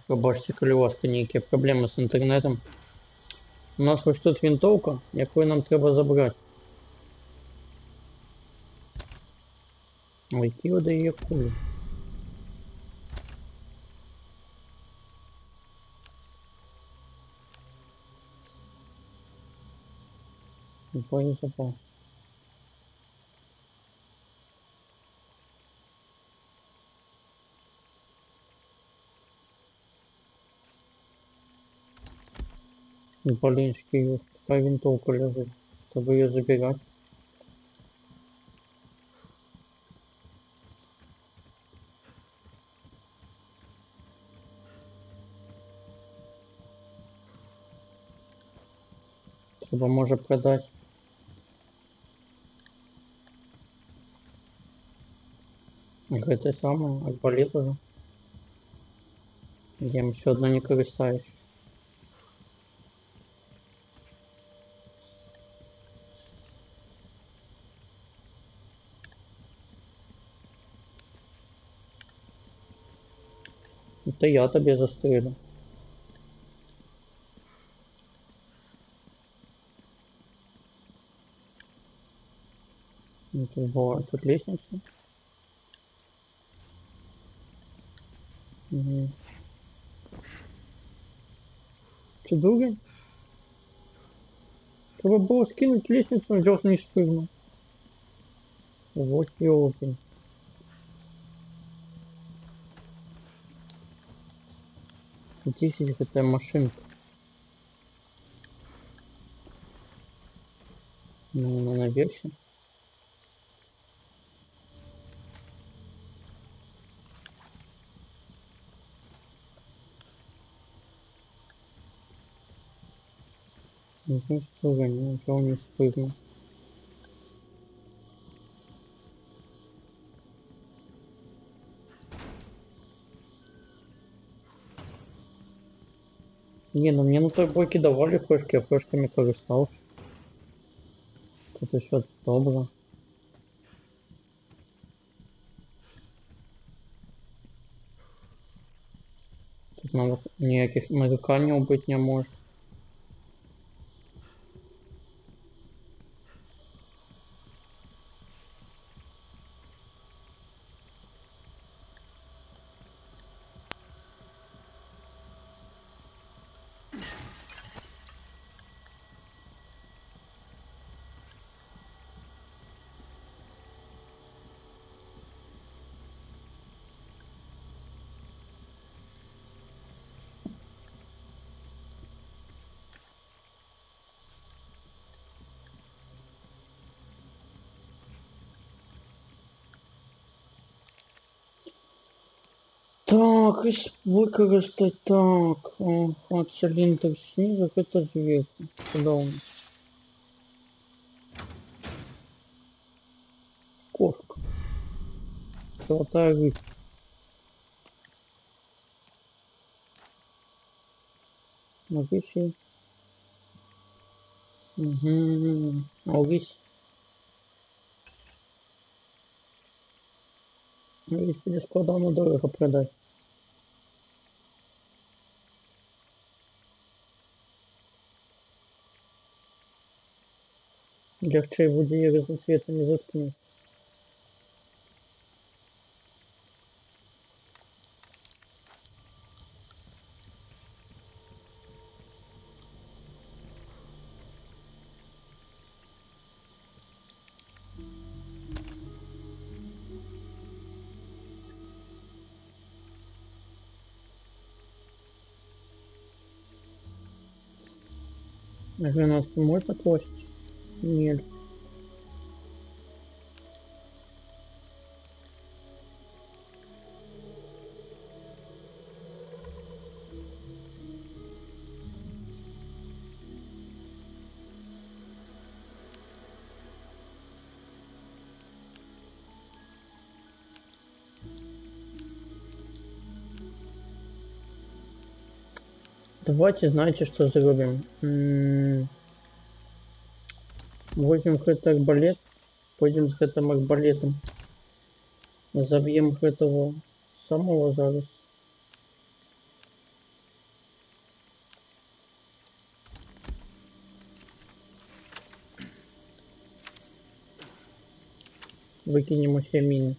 Пробачте, коли у вас ніякі проблеми з інтернетом. У нас ось тут винтовка, яку нам треба забрати. Ой, які видає кулі. Не запав. Блинский, такая винтовка лежит, чтобы ее забирать. Треба може продать. Это самое, арбалет уже. Я им все одно не користаюсь. Это я тебе застрелю. Ну, тут бывает, тут лестница. Угу. Че, други? Треба было скинуть лестницу, он взял не спрыгнул. Вот ёлки. 10 это машинка. Ну, наверхе. Ну, что же, ничего не спрыгнул. Не, ну мне на той бойке давали флешки, а флешками користался. Тут еще добро. Тут навіть ніяких нарікань бути не може. Так, використати так. О, циліндр снизу, это зверху. Куда он? Кошка. Золотая рыбка. Навыси. Угу. Навысь. Навысь тебе складно дорого продать. Легче буде її разноцветами заткнуть. Гранатку можно класть? Нет. Давайте, знаете, что сделаем? Возьмем это арбалет, пойдем с этим арбалетом. Забьем этого самого зараз. Выкинем усе міны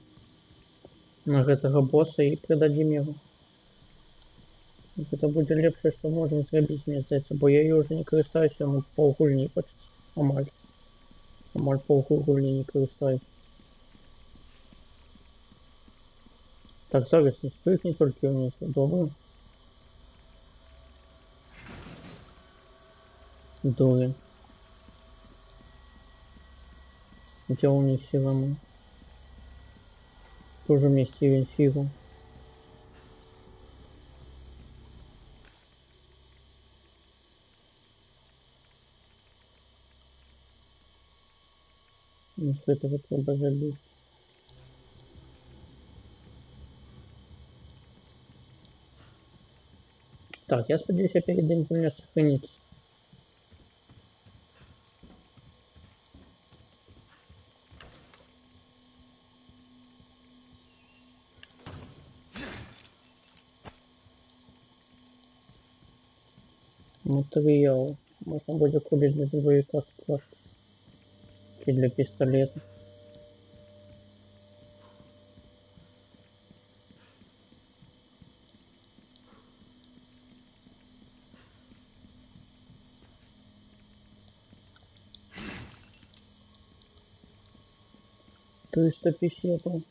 на гэтага босса і прыдадзім яго. Гэта будзе лепшае, што можам зрабіць, мне здаецца, бо я ёй уже не карыстаюся, ну паўгульні почти. Амаль паўгульні не карыстаюсь. Так, зараз не спрыгні толькі ўніз, добра. Дурень. Где у них сила мы? Тоже мне Стивен Сигал. Ну, с этого треба забить. Так, я сподіваюся, я перед этим у меня сохранится. Материал. Можно будет купить для двояка склад. И для пистолета. Триста писетов.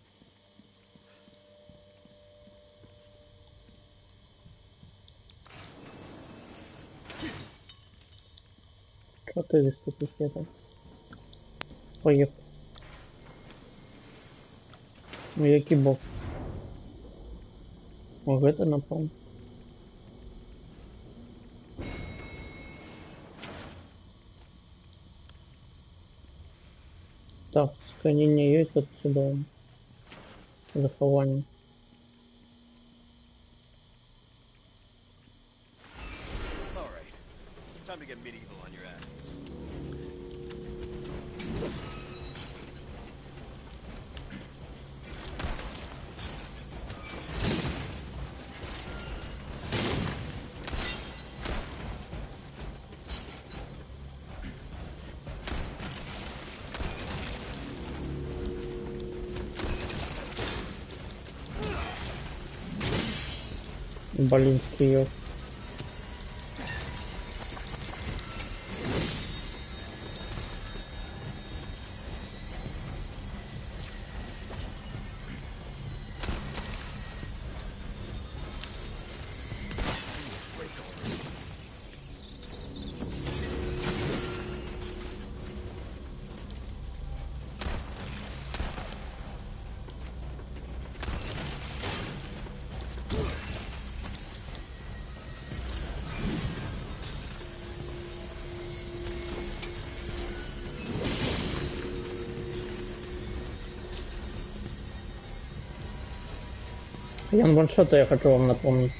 Четыреста писетов. Поехали. Ну, який бок. Вот это напал. Так, сохранение есть отсюда. Захование. Time to get medieval on your asses. Балинский ёж. Ян ваншота, я хочу вам напомнить.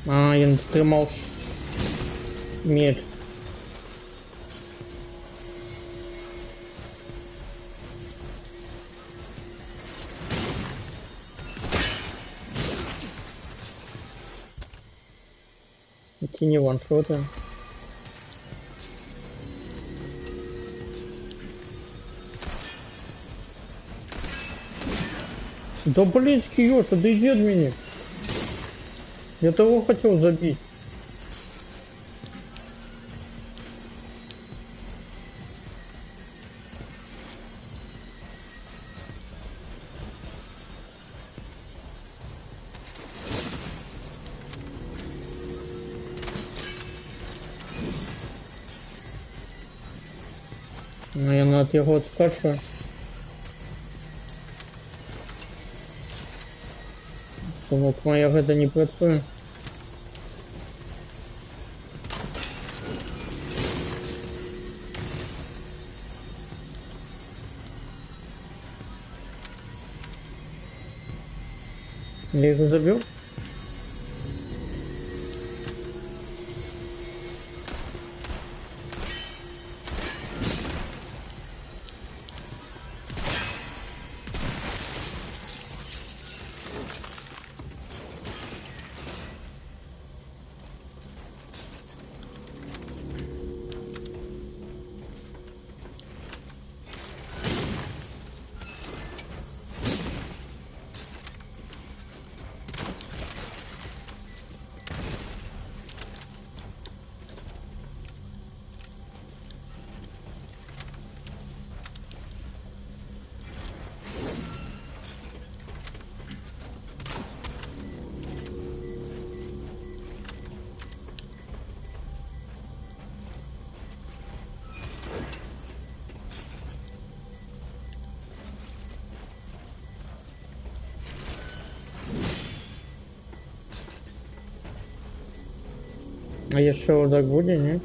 Ян тримав меч. Эти не ваншоты. Да блинский ёж, отойди от меня. Я того хотел забить. Ну, я от его отскочу. Тому моя гэта не працуе. Я его забил. А еще удар будет, не?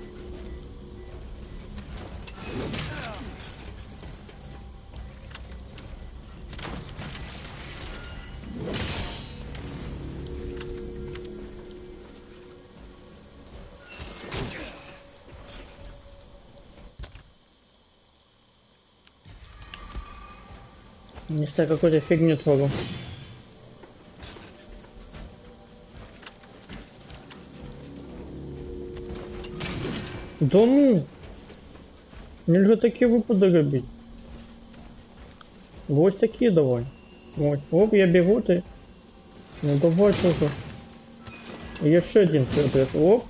Не знаю, какую-то фигню твору. Да ну! Нельзя такие выпады робить. Вот такие давай. Вот, оп, я бегу, ты. Ну давай тоже. Еще один сюрприз. Оп.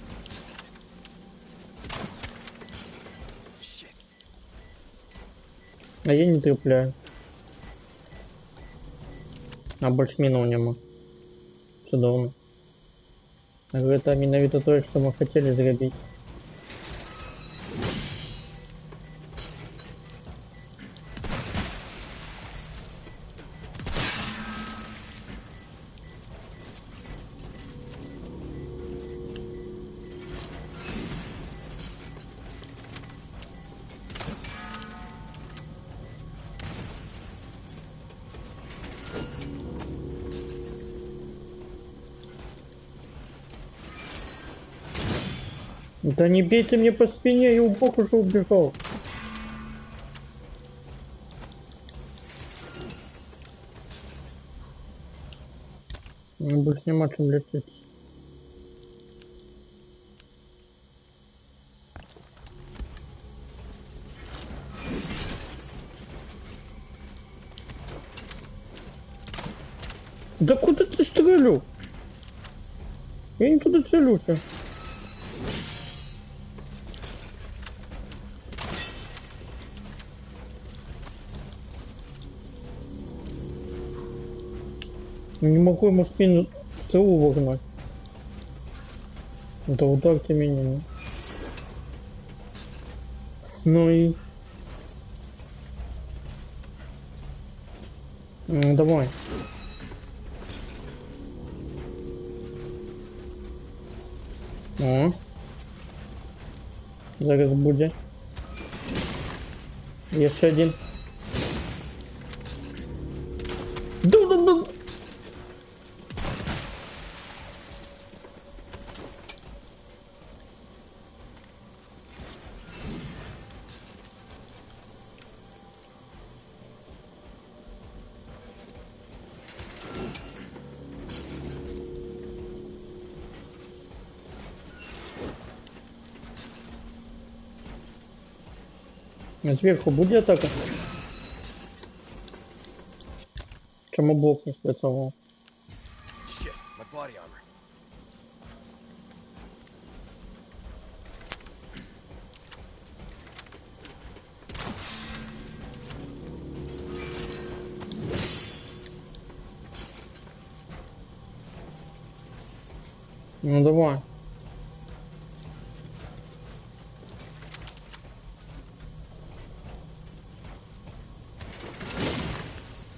Shit. А я не трепляю. А больше міну нема. Чудовно. Гэта менавіта тое, што мы хацелі зрабіць. Да не бейте мне по спине, я в бок уже убежал. Мне больше нема чем лететь. Да куда ты стрелю? Я не туда целюсь. Не могу ему в спину стрелу вогнать. Да ударьте меня. Ну и... Давай. О. Зараз буде. Еще один. Да. Сверху будет атака? Чому блок не спрацював? Shit. My body armor. Ну давай.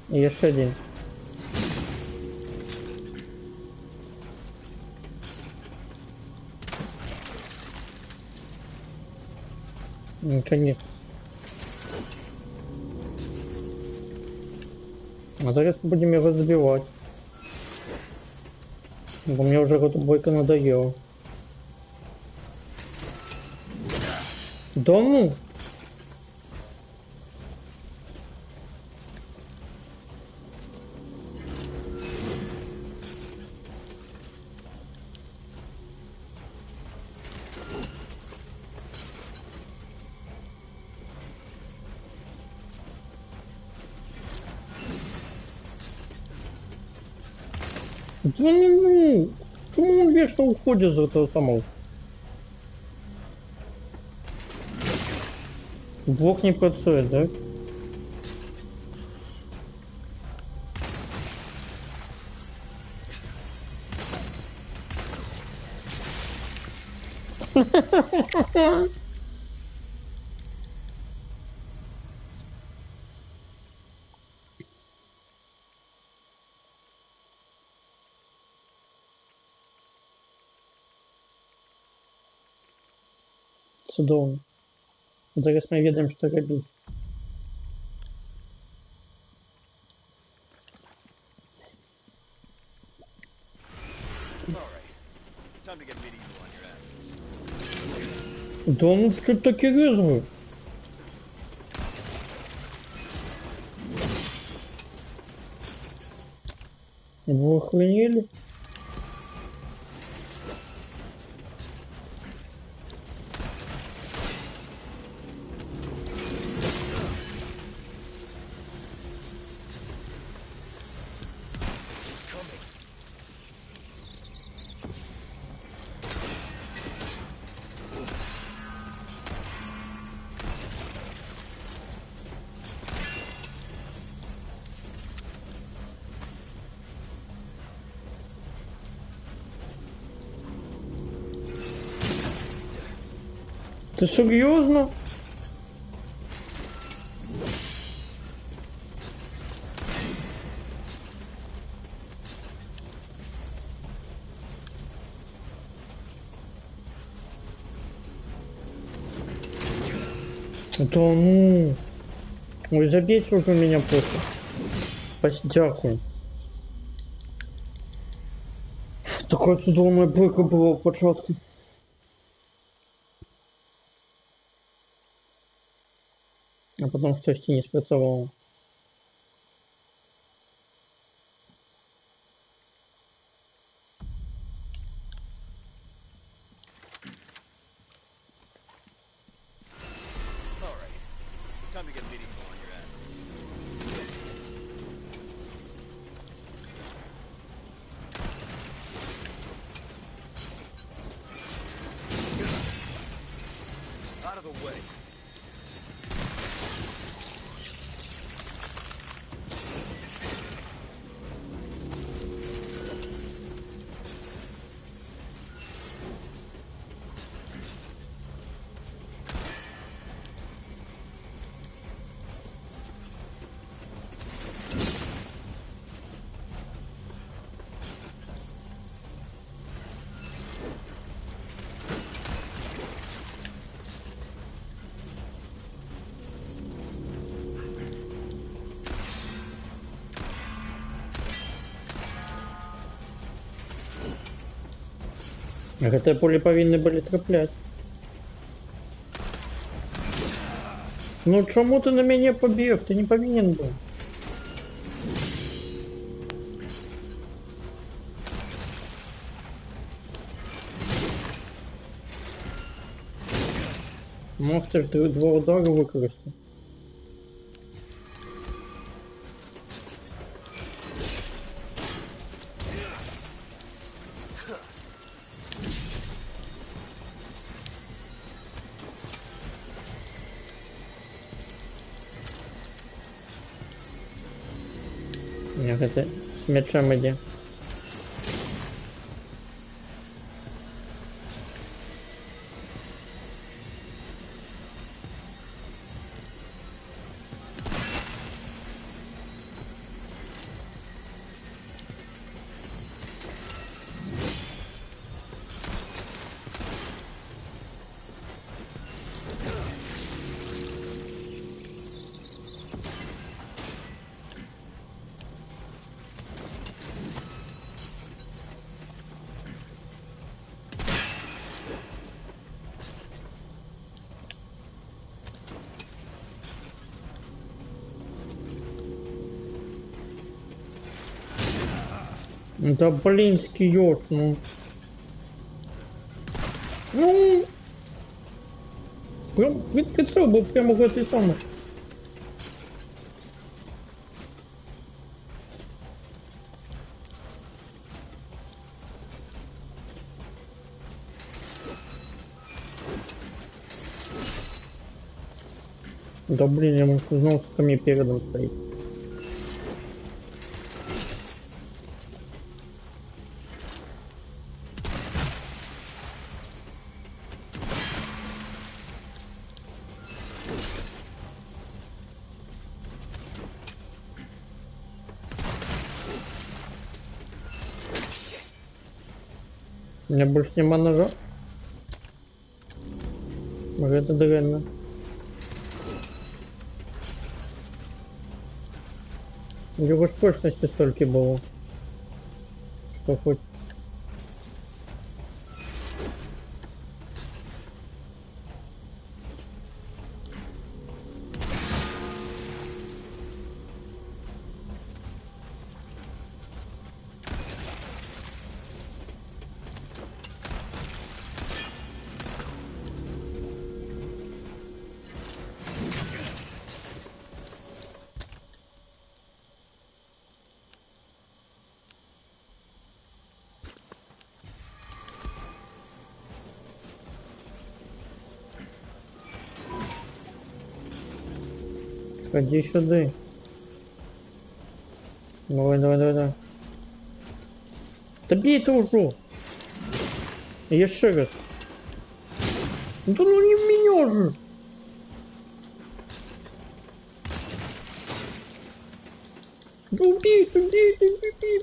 И еще один. Конечно. А зараз будем его забивать. Бо мне уже эта бойка надоела. Да ну! Да ну! Почему он вечно уходит за этого самого? Блок не працует, да? цудоўна. Зараз мы ведаем, што рабіць. Alright. Time to get medieval on your asses. Да ну что такі рызвы? Вы охренели? Coming. Ти серйозно? Да ну. Ой, забейте уже меня просто. Дякую. Такое чудовная бойка была в початку. А потом щось не спрацювало. Alright. Time to get medieval on your asses. Out of the way. Гэтыя пулі павінны былі трапляць. Ну чаму ты на мяне пабег? Ты не павінен быў. Мог ты ж два удары выкарыстаць. Не, гэта з мячом ідзе. Да блинский ёж, ну. Ну. Прям прицел был прямо в этой самой. Да блин, я может узнал, что мне передом стоит. У меня больше нема ножа. Гэта дрэнна. Его ж точности столько было, что хоть... Ходи сюда. Давай, давай, давай, давай. Да бей ты уже. Еще раз. Да ну не в меня же. Да убей, убей, убей.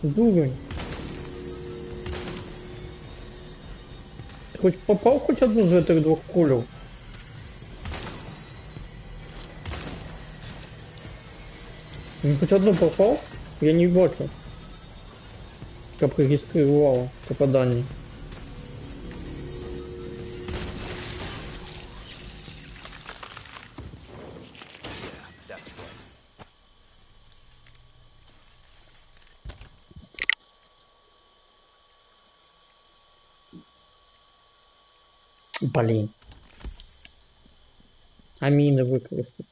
Дурень. Ты хоть попал хоть одну из этих двух кулей? Ну, хоть одну попал? Я не бачу. Как регистрировало попадание. That's right. Блин. А мины выкористать.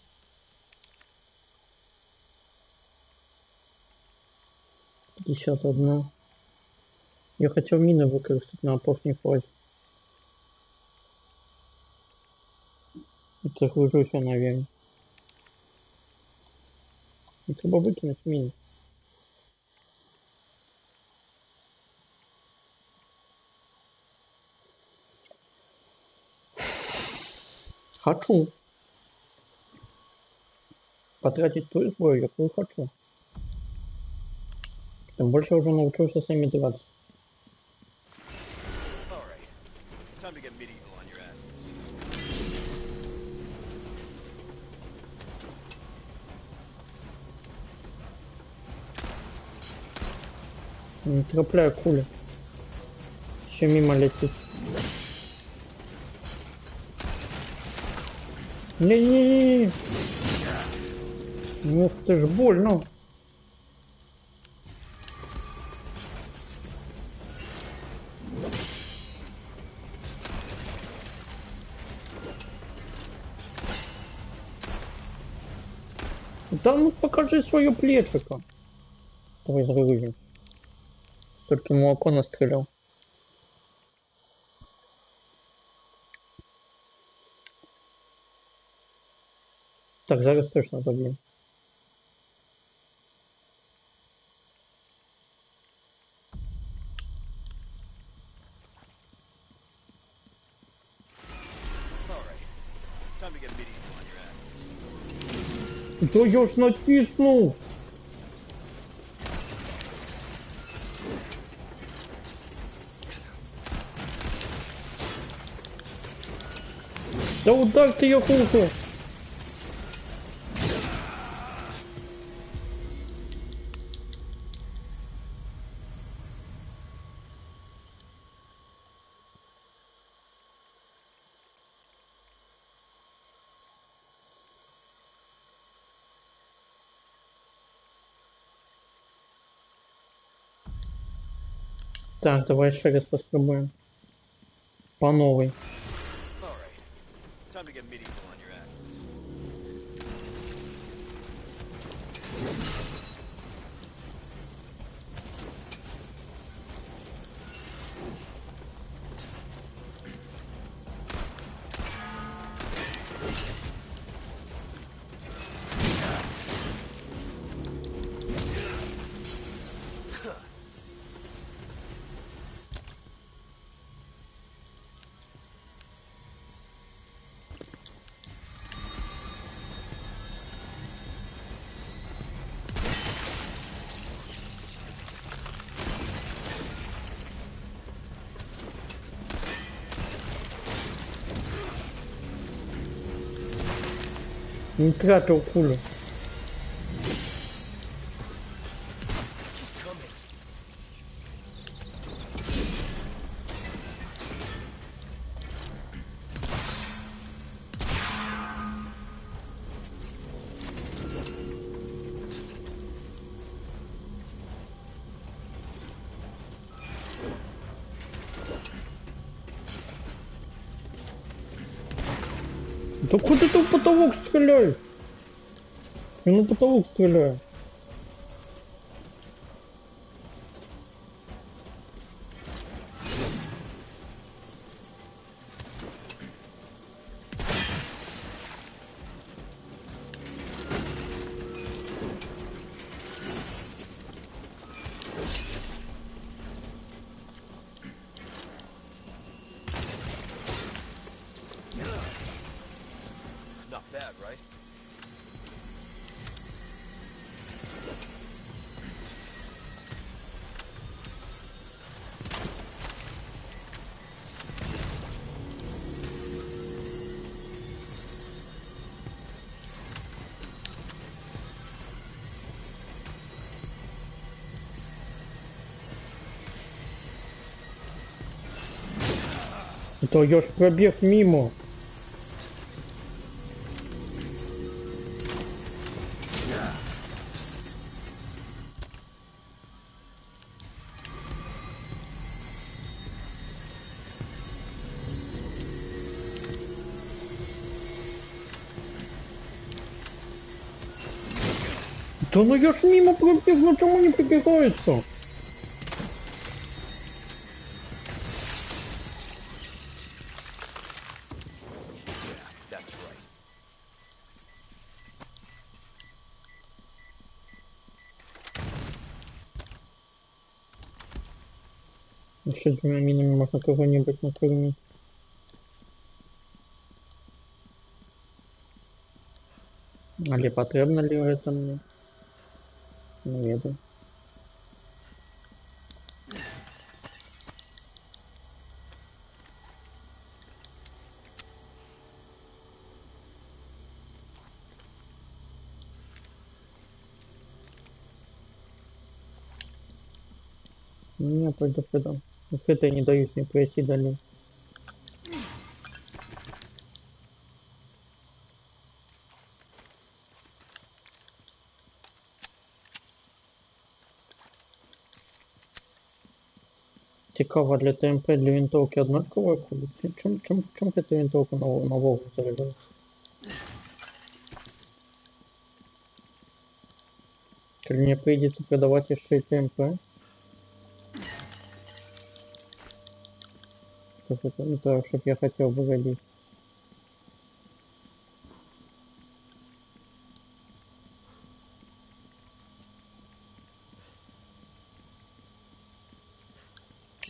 Пятьдесят одна. Я хотел мины выкористать на опорной фазе. Это гружусь я, наверное. И треба выкинуть мины. Хочу. Потратить ту сброю, какую хочу. Тем больше уже научился сами драться. All right. Time to get medieval on your asses. Не трапляю кули. Еще мимо летит. Не-не-не. Ух ты ж, больно. Да ну покажи свое плечико. Давай загрузим. Столько молоко настрелял. Так, зараз точно забьем. All right. Time to get medieval on your asses. Да я ж натиснул. Да ударь ты ее куку. Так, давай еще раз попробуем. По новой. All right. Time to get medieval on your asses. Не тратил кулю. Да куда ты в потолок стреляешь? Я на потолок стреляю. Not bad, right? Это я ж пробег мимо. Да ну я ж мимо пробег, ну чему не прибегается? That's right. Еще двумя минами можно кого-нибудь накормить. Але потрібно ли це мені? Не ведаю. Не, пойду. Это не дают мне пройти далее. Цікаво, для ТМП для винтовки однаковая куля? Чем эта винтовка на Волгу заряжается? Или мне придется продавать еще и ТМП? Чтоб это не то, чтоб я хотел бы годить.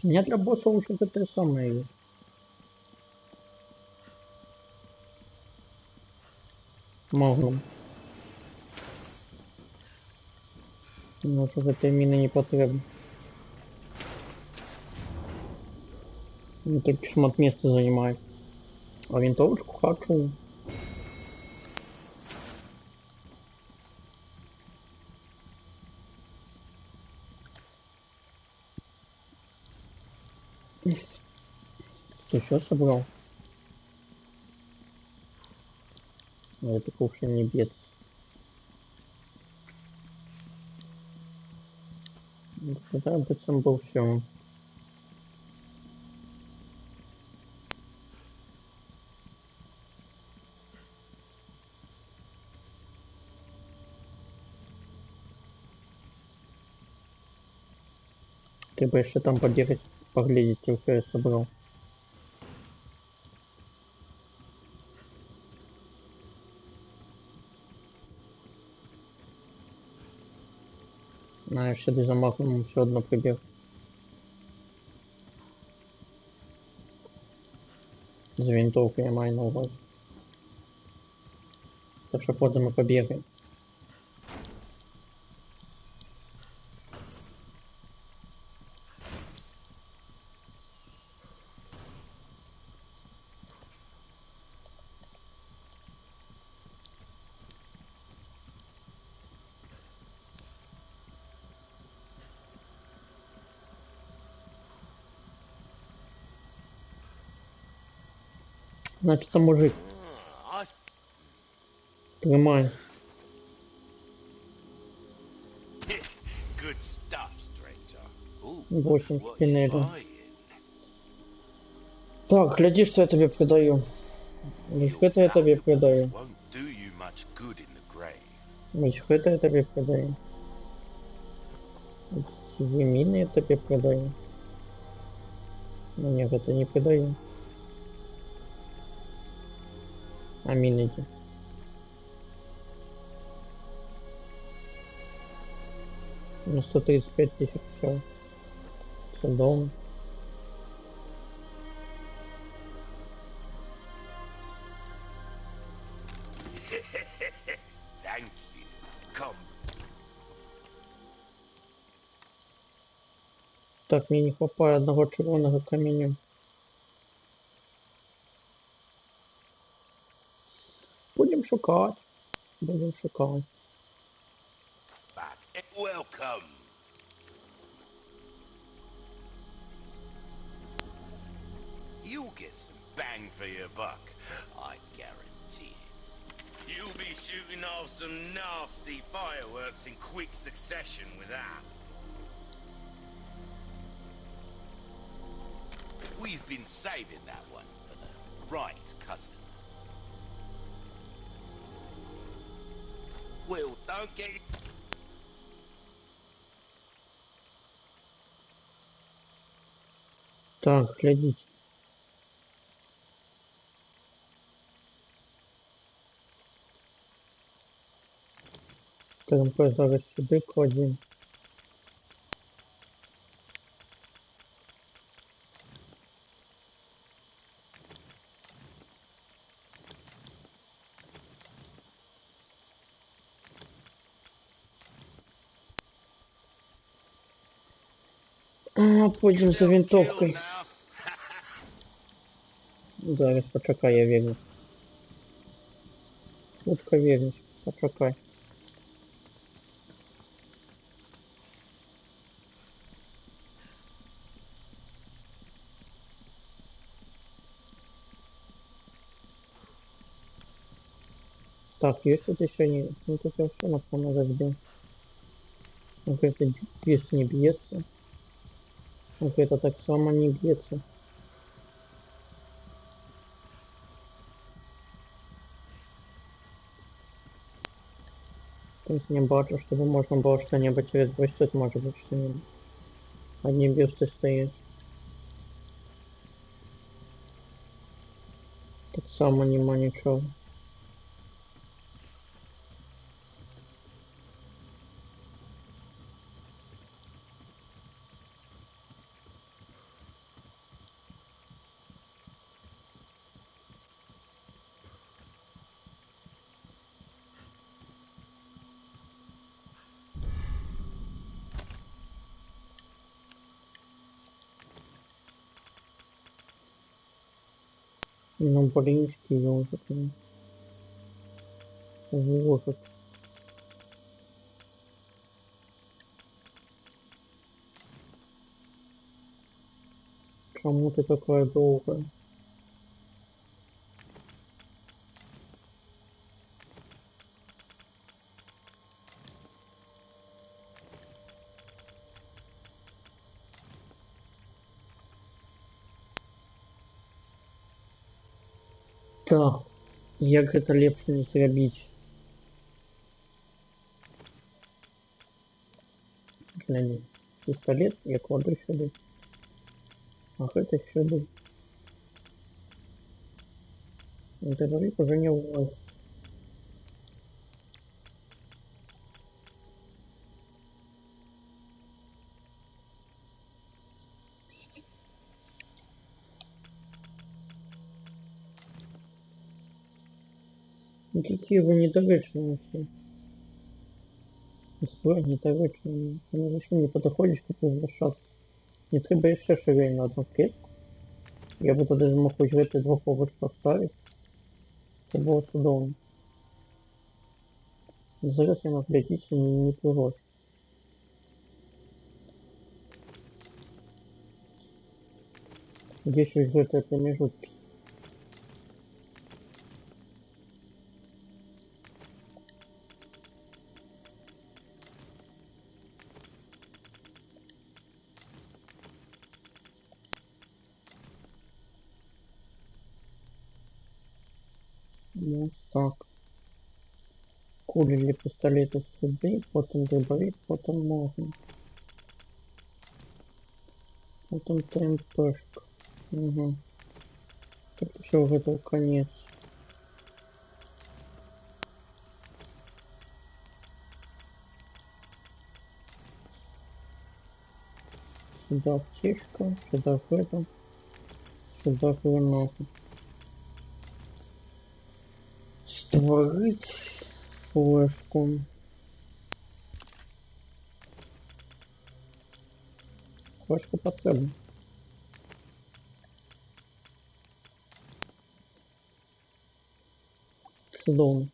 У меня для босса уже это самое есть. Магнум. Ну, что этой мины не потребно. Ну, так шмат места занимает. А винтовочку хочу. Ты что собрал? Ну, это кувшин не бьет. Тогда об этом был все. Ты бы еще там побегать, поглядеть, что я собрал. На, я сюда за максимум все одно прибег. За винтовкой я маю на увазі. Так що потім ми побігаємо. Значить, це мужик. I Тримай. Good stuff, stranger. Ooh, 8 what you шпинелей. buying? Так, гляди, що я тобі продаю. Ось Your это я тобі valuables продаю. won't do you much good in the grave. Ось это я тобі продаю. Ці міни я тобі продаю. Ну ні, это не продаю. А міни ті. Ну 135 тисяч, все. Все дома. Thank you. Come. Так, мені не хватає одного червоного каменю. Будем шукати. Будем шукати. Back. Welcome. You'll get some bang for your buck. I guarantee it. You'll be shooting off some nasty fireworks in quick succession with that. We've been saving that one for the right customer. Well, don't get... Так, глядіть. ТМП зараз сюди кладемо. А, потім за винтовкою. Зараз почекай, я вернусь. Утка вернусь, почекай. Так, есть тут еще не... Ну тут я все напомню разбил. Ну это вес не бьется. Ну это так само не бьется. То есть не бачу, чтобы можно было что-нибудь через бюсты, может быть что-нибудь. Одни бюсты стоят. Так само нема ничего. Ну, блинский ежик. Ежик. Чему ты такая долгая? Так, як гэта лепш не зрабіць? Глянь, пісталет я кладу сюды. А гэта сюды. Дробовик уже не влазит. Какие вы недоречные все. Зброй недоречные. Вони зачем не подоходиш, щоб возвращаться. Не треба ще ширей на одну клетку. Я бы даже мог хоч в этой двох овощ поставить. Це було чудово. Зараз я наглядіться не пригож. Где же в этой промежутке? Ось так. Кулі для пістолету сюди, потім дробовик, потім можна. Потім ТМПшка. Угу. Так все, готов конец. Сюда аптечка, сюда это, сюда граната. Створить флешку. Флешка потрібна. Чудовно.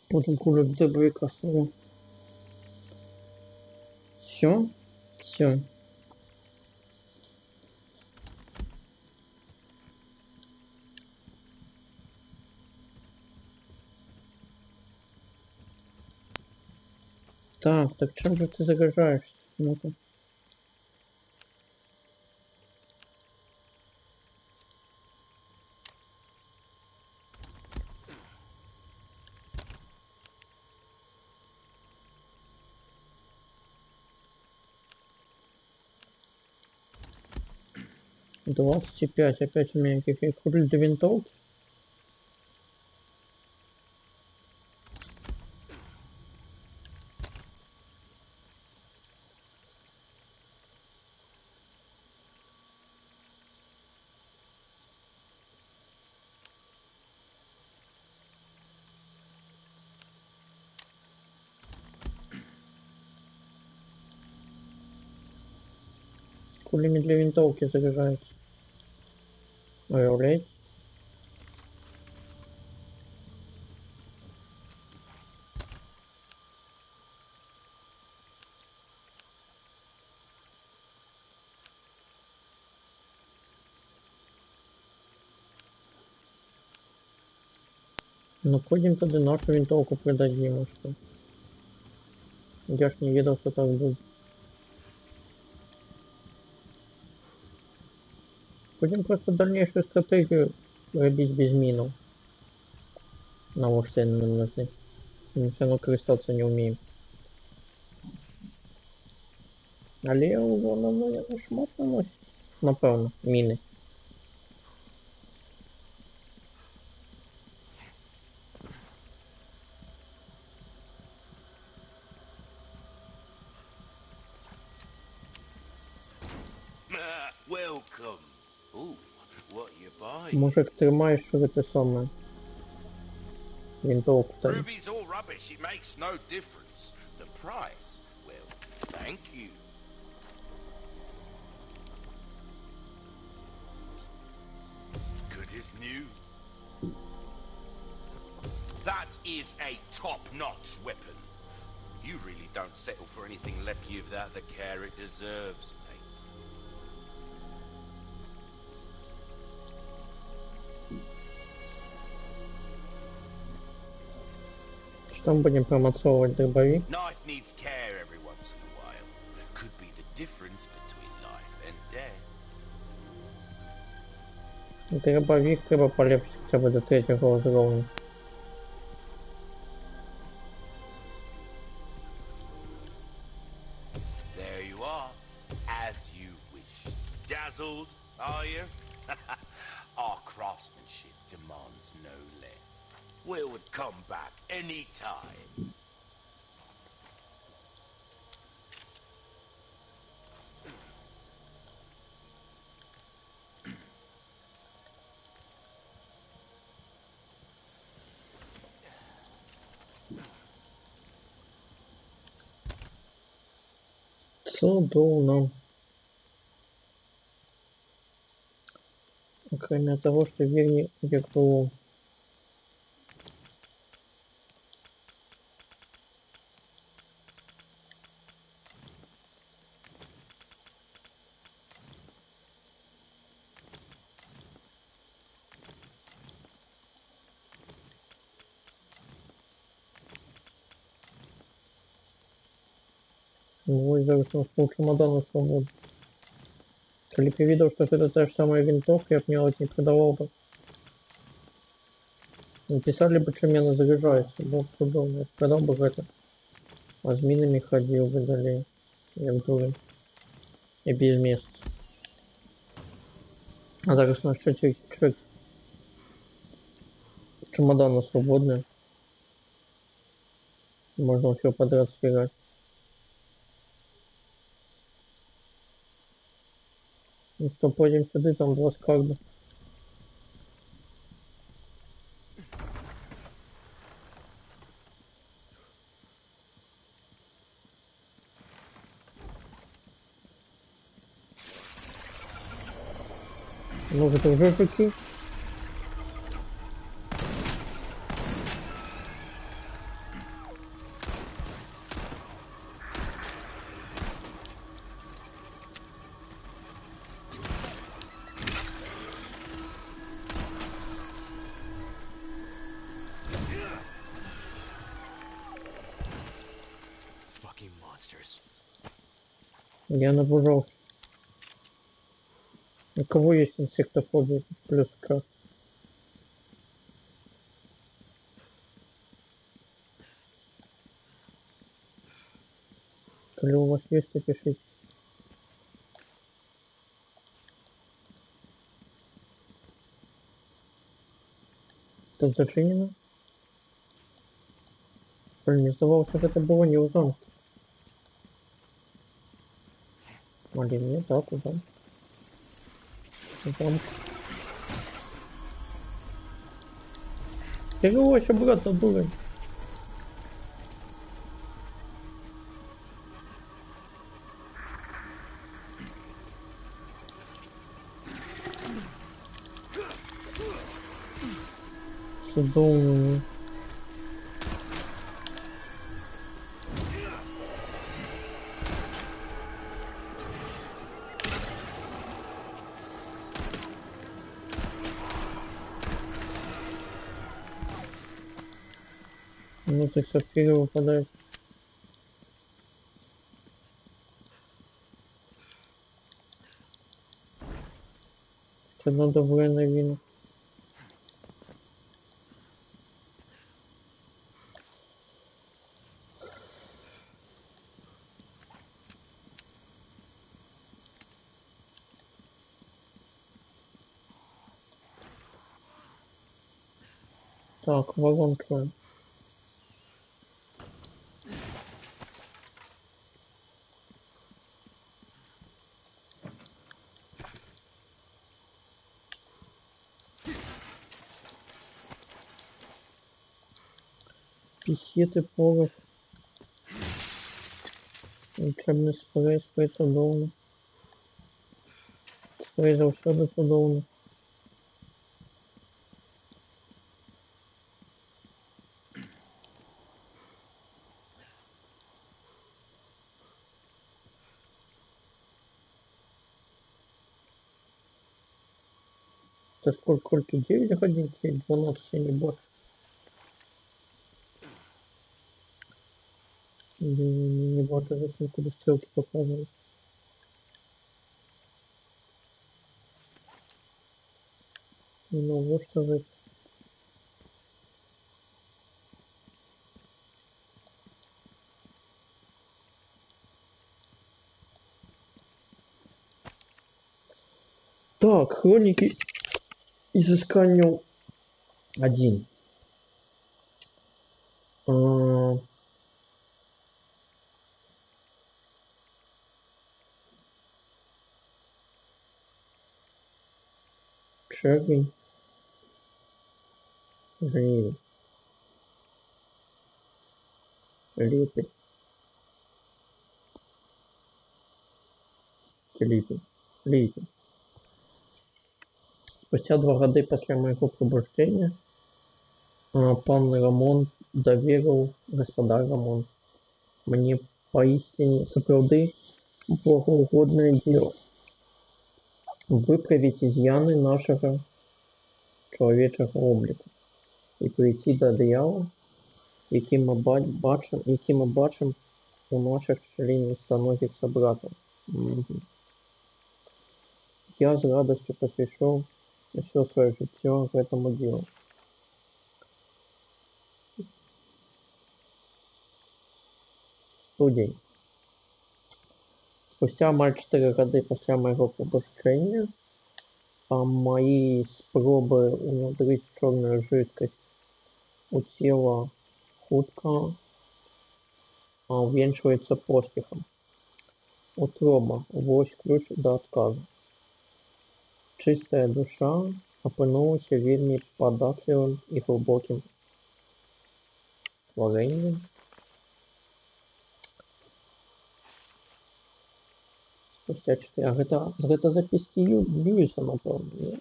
Потом кулю дробовика ставлю. Все. Все. Так чем же ты загружаешься? Ну-ка. Двадцать пять. Опять у меня какие-то куль до винтовки. Кулями для винтовки заряжаются. Уявляете? Ну ходим тогда нашу винтовку продадим, а что? Я ж не видел, что так будет. Будем просто дальнейшую стратегию робить без минов. На все нам нужны. Мы все равно користаться не умеем. Але воно, наверное, шмат наносить. Напевно, міни. Welcome. Ooh, what you buying? Мужик, тримаєш, що це саме. Винтовку там. Ruby's all rubbish. It makes no difference. The price, well, thank you. Good as new. That is a top-notch weapon. You really don't settle for anything left you without the care it deserves, mate. Что мы будем промацовывать дробовик? Knife needs care every once in a while. Could be the difference between life and death. Дробовик треба полепшить хотя бы до 3-го уровня. There you are, as you wish. Dazzled, are you? Our craftsmanship demands no less. We would come back any time. Чудовно. Кроме того, что верни игру. Ну, и зараз у нас пол чемодана свободно. Коли бы я видел, что это та же самая винтовка, я бы мне вот не продавал бы. Написали бы, чем она заряжается, было бы удобно. Я продал бы это. А с минами ходил бы далее. Я в дуре. И без места. А зараз у нас четыре чемодана свободные. Можно все подряд сфигать. Ну что, пойдем сюда, там два скарба. Ну, это уже жуки. Fucking monsters. Я набужался. У кого есть инсектофобия? Плюс К. Коли у вас есть, то пишите. Тут зачинено. Блин, мне сдавалось, что это было не у замка. Блин, нет, да, туда. Замок. Перевозь обратно, дурень. Судовный. Ну, так сапфиры выпадает. Хотя надо военное вино. Так, воронка. Пихеты, порох. Учебный спрей, спрей судовный. Спрей завсёды судовный. Это сколько 9 ходить, 12, не больше. Не больше, зачем куда стрелки показывают. Ну вот что же. Так, хроники изыскания 1. Червень. Гривень. Липень. Липень. Липень. Спустя 2 года после моего пробуждения пан Рамон доверил, господа Рамон, мне поистине сапраўды благоугодное дело выправить изъяны нашего человечего облика и прийти до дьявола, який ми бачимо у наших членистоногих собратов. Мгм. Я з радостью посвящу все свое життя к этому делу. Студень. Спустя амаль 4 гады пасля майго пробужчэння, мои спробы унутрыць чорную жидкость у тела хутка увенчивается поспехом. Утроба. Вось ключ до отказа. Чистая душа апынулася вельмі падатлівым і глубоким творением. Спустя 4... гэта записки Льюиса, напэўна, не?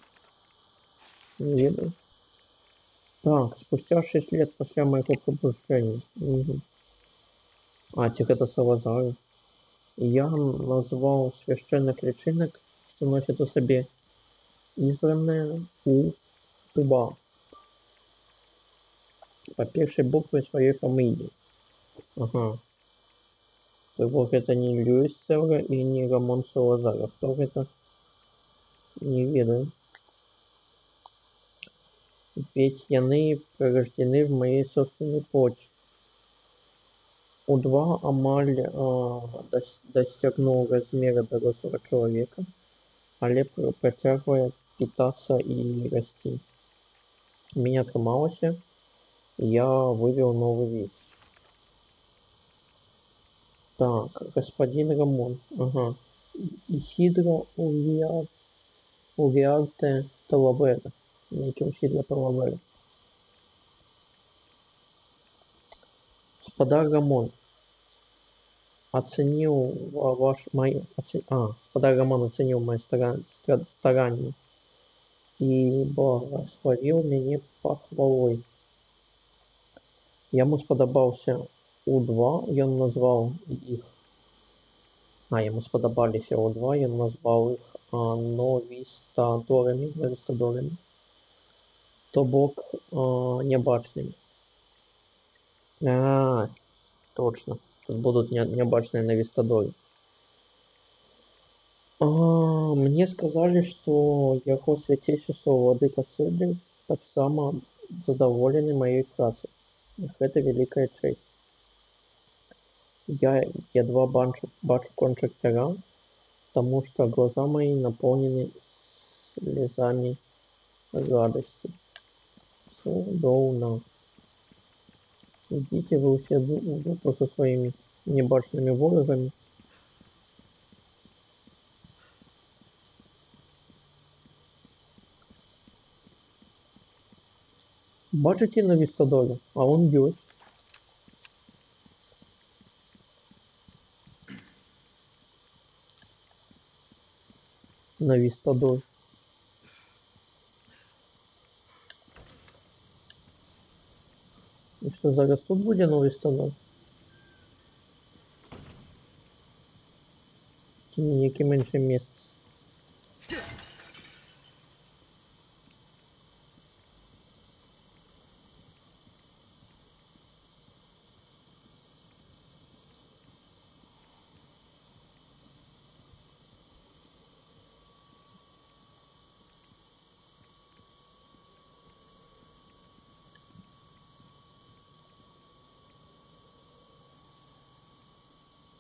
Не ведаю. Так, спустя 6 лет после моего пробуждения. Угу. Ці гэта Салазар. Я назвал священных личинок, что носят у себе избранные у Туба по первой букве своей фамилии. Ага. То бок это не Льюис Севра и не Рамон Салазар. Кто это? Не ведаю. Ведь яны пророждены в моей собственной плоти. У2 амаль достигнул размера дорослого человека, але працягвае питаться и расти. Меня атрымалася, я вывел новый вид. Так, господин Рамон. Ага. Исидро Уриарте Талавера. Некий Исидро Талавера. Господар Рамон оценил Господар Рамон оценил мои старания и благословил меня похвалой. Яму сподобался У2, ён назвал их. Яму сподобалися У2, ён назвал их новистадорами, то бок небачными. Точно. Тут будут небачные новистадоры. Мне сказали, что яго свяцейшество владыка Сыдыр таксама задоволены моей працей. Это великая честь. Я едва бачу кончик пера, потому что глаза мои наполнены слезами радости. Судовно. Идите вы все в дупу со своими небачными ворогами. Бачите на Вистадоре? А он ёсць. На Вистадор. И что, зараз тут будет новый Вистадор? Ці неким іншим месте.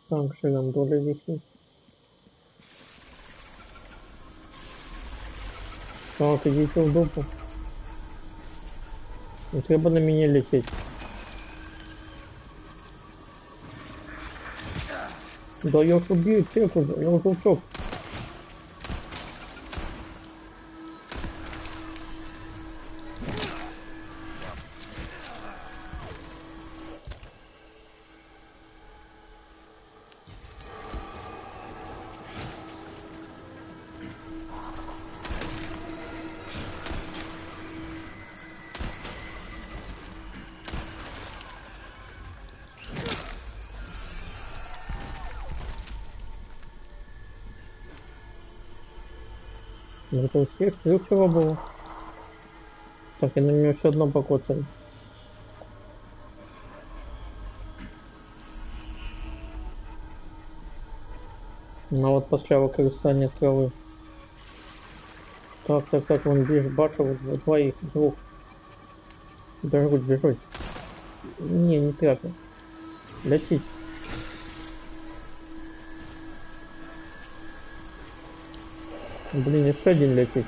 Так, Ширандоля висит. Так, идите в дупу. Не треба на меня лететь. Да я ж убью тех уже, я уже ушел. Это у всех ключево было. Так, и на меня все одно покоцали. Ну от після використання трави. Так, вон бачив двох. Біжуть. Ні, не трапив. Летіть. Блін, ще один летить.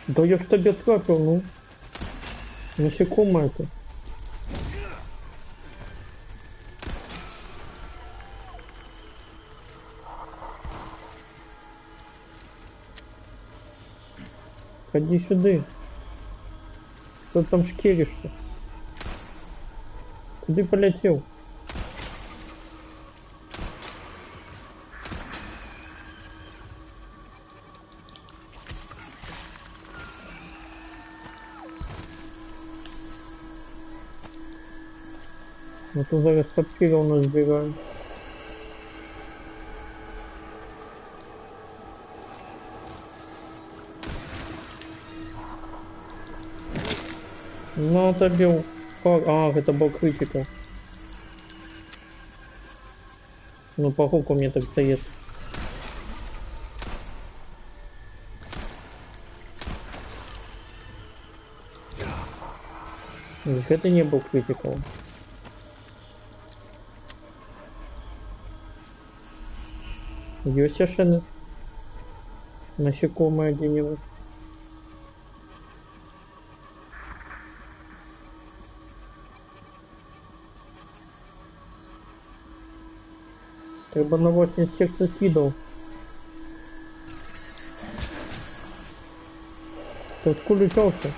Да я ж тебе трапил, ну. Насекомое это. Ходи сюда. Что ты там шкеришься? Куда полетел? Ну то зараз сапфира у нас сбираем. Ну отобил. А, это был критика. Ну по хуку мне так стоит. Это не был критикал. Есть совершенно насекомое где-нибудь. Треба на 80 секций кидал. Ты откуда взялся?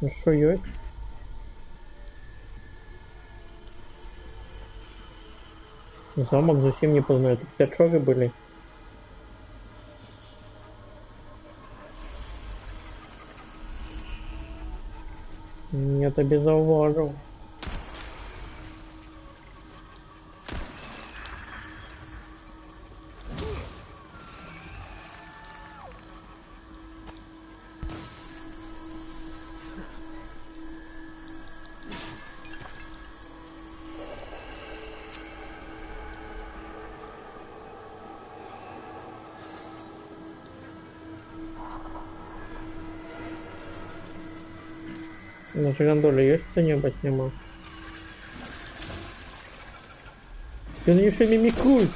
Ну что есть? Замок совсем не познаю. Тут 5 шоры были. Я тебе зауважил. На жирандоле есть что-нибудь нема? Ты еще мимикруй!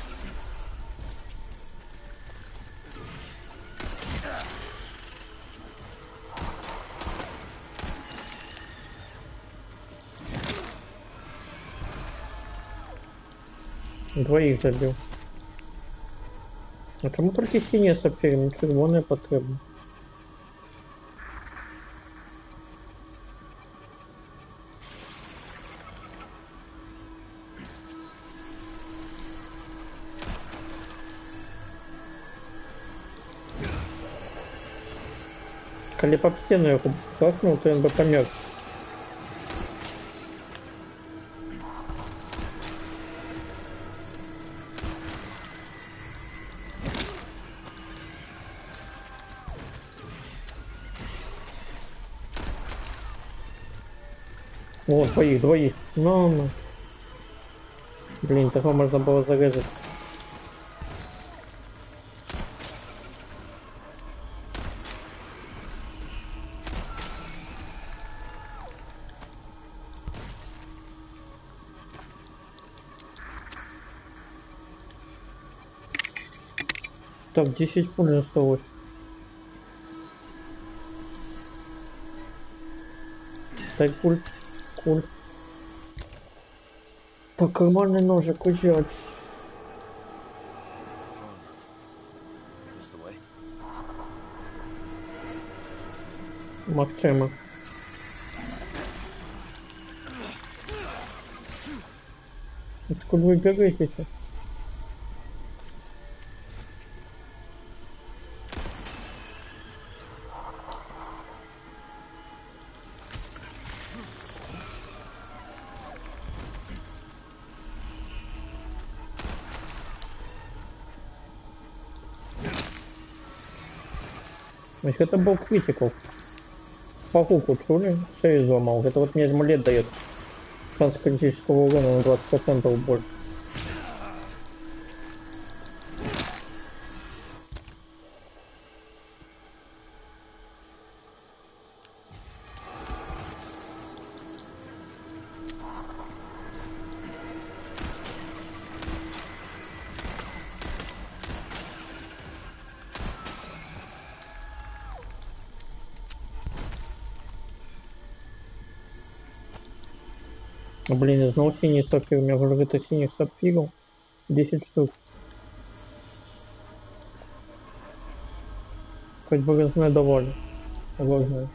Двоих забил. А чому тільки синє сапфір, не червоне потрібно? Коли по стену його кахнув, то він би помер. О, двоих. Ну. Блин, такого можно было зарезать. Так, 10 пуль осталось. Так, пуль. Так, карманный ножик взять. Максима. Откуда вы бегаете? Значит, это был критикал. По хуку чули, шею изломал. Это вот мне амулет дает. Шанс критического урона на 20% больше. Блин, я знал синий сапфир, у меня уже это синих сапфиров 10 штук. Хоть бы разные давали. Важно.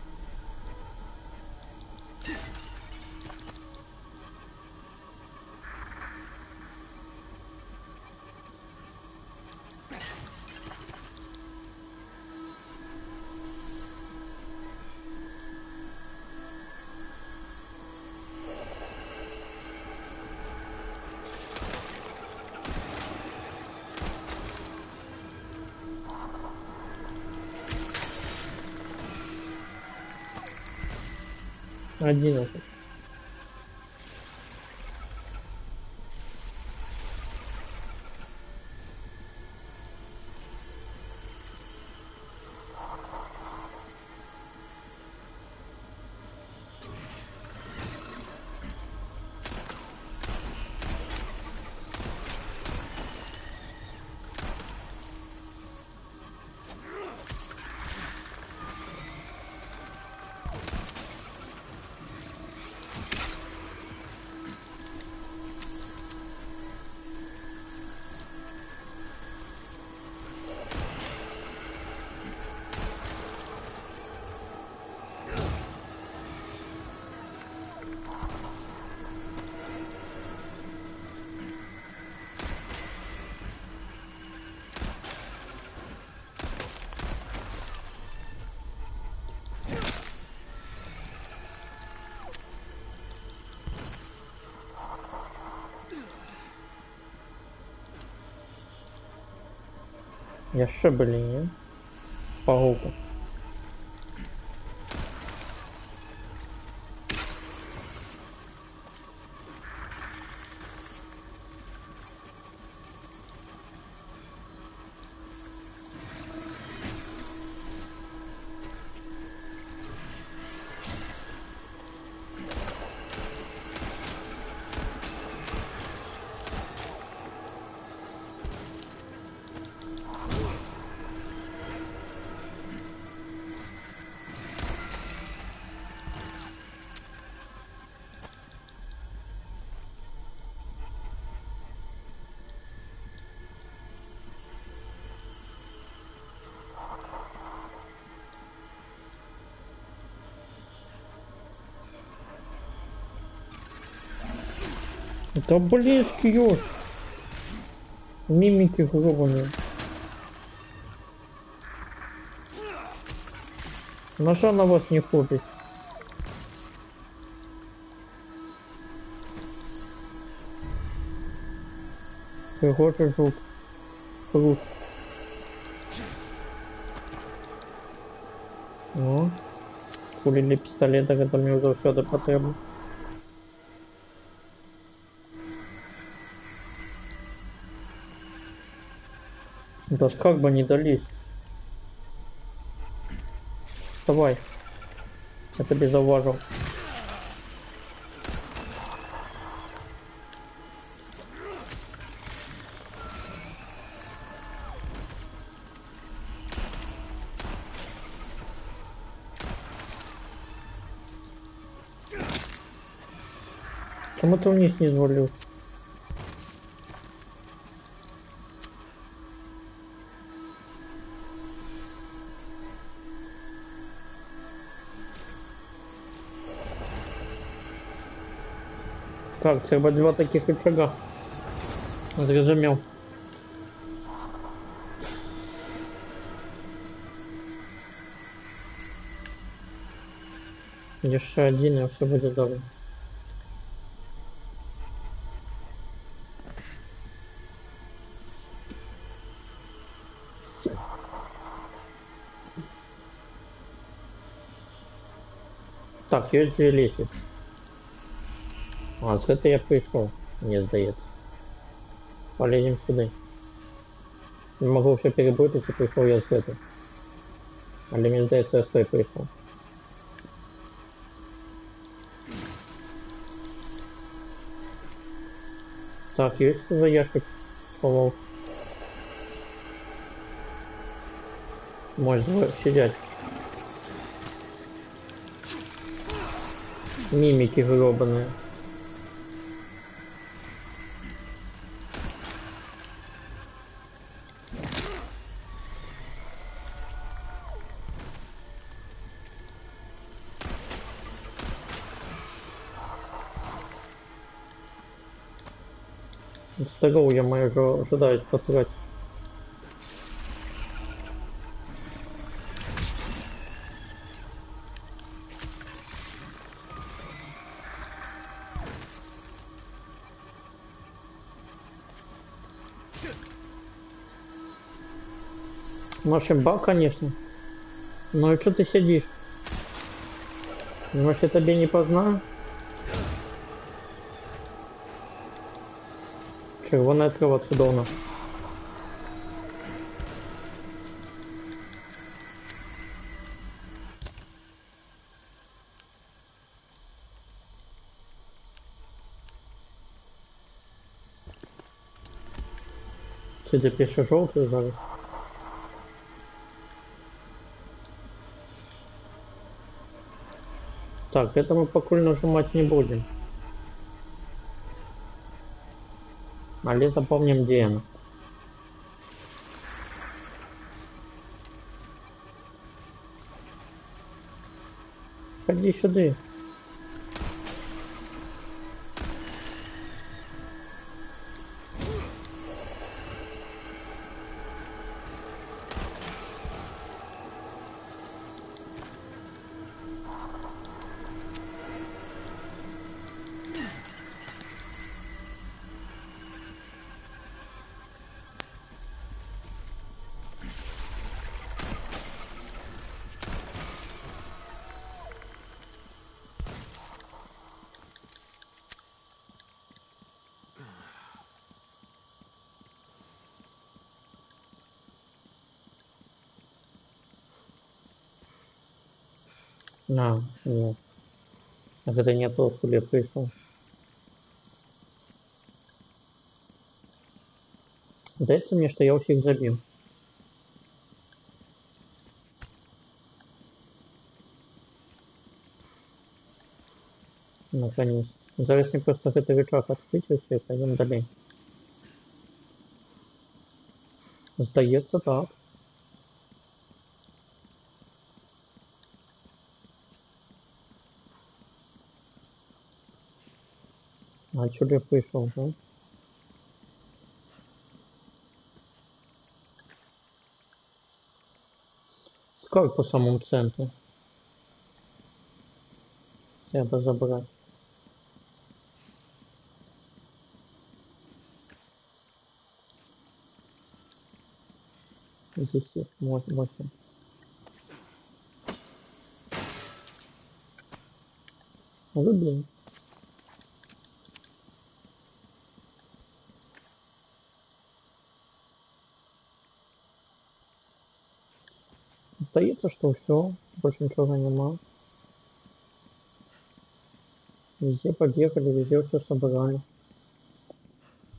Одиннадцать. Яще блин. Пауку. Да блин, скиёж. Мимики гробаные. Ножа на вас не хватит. Пригожий жук. Плюс. Ну. Пули для пистолета, это мне уже все потребно. Да ж как бы не дались. Вставай. Я тебе заважил. Чему ты вниз не звалил? Так, треба два таких рычага. Зрозумел. Еще один, и все будет добре. Так, есть две лестницы. А, с этой я пришел, мне сдается. Полезем сюда. Не могу все перепутать, и пришел я с этой. А для меня сдается, я с той пришел. Так, есть за ящик столов? Можно сидеть. Мимики гробаные. Здоровье мое же ожидает потратить. Машимба, конечно. Ну и что ты сидишь? Может, я тебе не познаю? Червоная трава откуда у нас? Сидя пише желтый зараз. Так, это мы покуль нажимать не будем. Але запомним, где она. Ходи сюда. На, нет. Так это не то, откуда я пришел. Дайте мне, что я всех забил. Наконец. Зараз не просто это ветрак открыть и все, пойдем далее. Сдается так. А отсюда я пришел, да? Как по самому центру? Треба забрать. Здесь есть 8. Блин. Остается, что все, больше ничего нема. Везде подъехали, везде все собрали.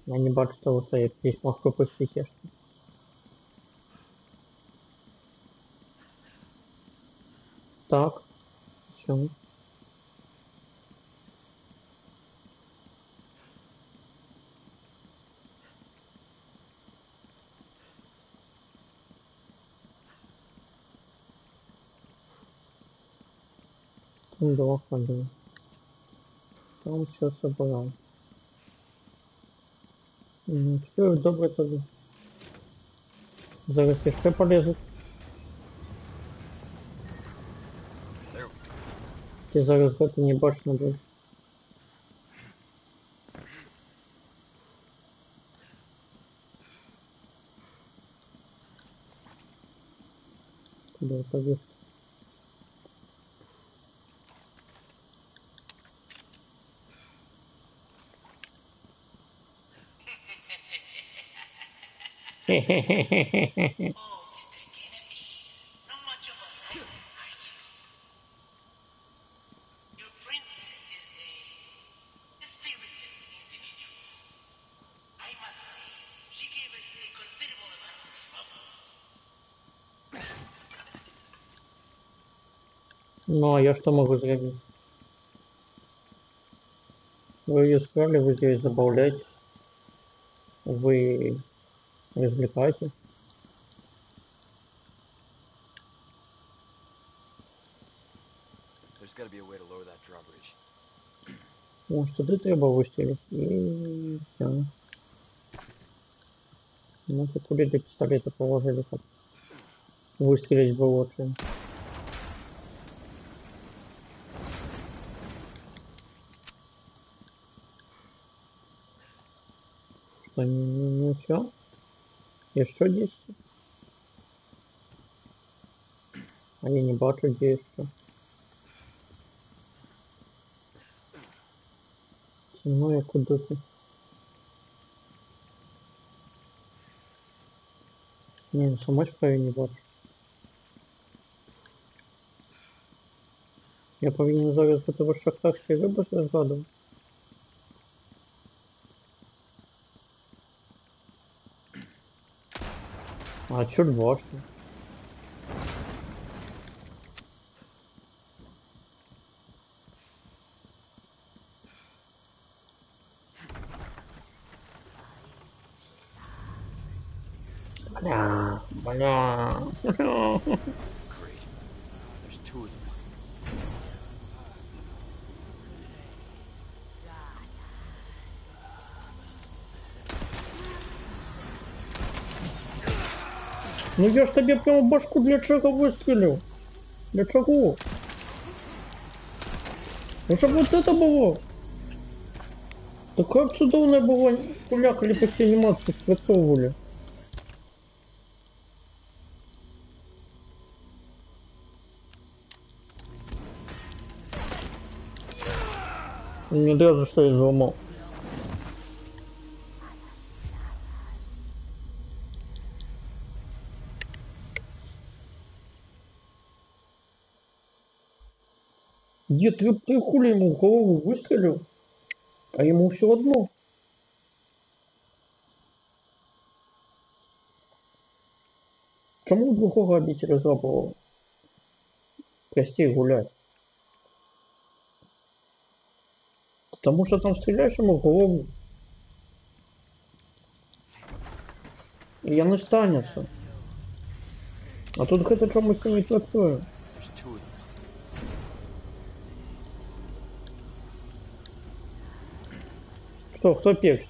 Я не бачу того стоит. Здесь мог пропустить я что. Так, все. Там 2 хода. Там все собрал. Все, добре тоді. Зараз я ще полезу. Ти зараз це не бачиш не будеш. Куди побіг? Kennedy, not much of a liar, are you? Your princess is a spirited individual. I must say, she gave us a considerable amount of trouble. Ну, а я что могу сделать? Вы ее скрали, вы здесь забавляетесь, вы развлекаетесь. There's gotta be a way to lower that drawbridge. Может, туди треба вистрілити і все. Может, туди для пистолета положили, как выстрелить бы лучше. Что, не все? Еще 10? А я не бачу, где еще. Ну, я куда ты? Не, ну сама справа не бачу. Я повинен зараз бути в шахтарській виборці згадувати. А чорт бачу. Бля, бля. Great. There's two of them. Ну я ж тебе прямо в башку для чего выстрелил? Для чего? Ну чтобы вот это было. Такая чудовная была, кулякали по всей анимации, спрацовывали. Не даже что я взломал. Дед, ты хули ему в голову выстрелил? А ему все одно. Чому другого обителя зла было костей гулять? Потому что там стреляешь ему в голову. И я не станется. А тут это чомусь не працює. There's two of them. Что, кто перс?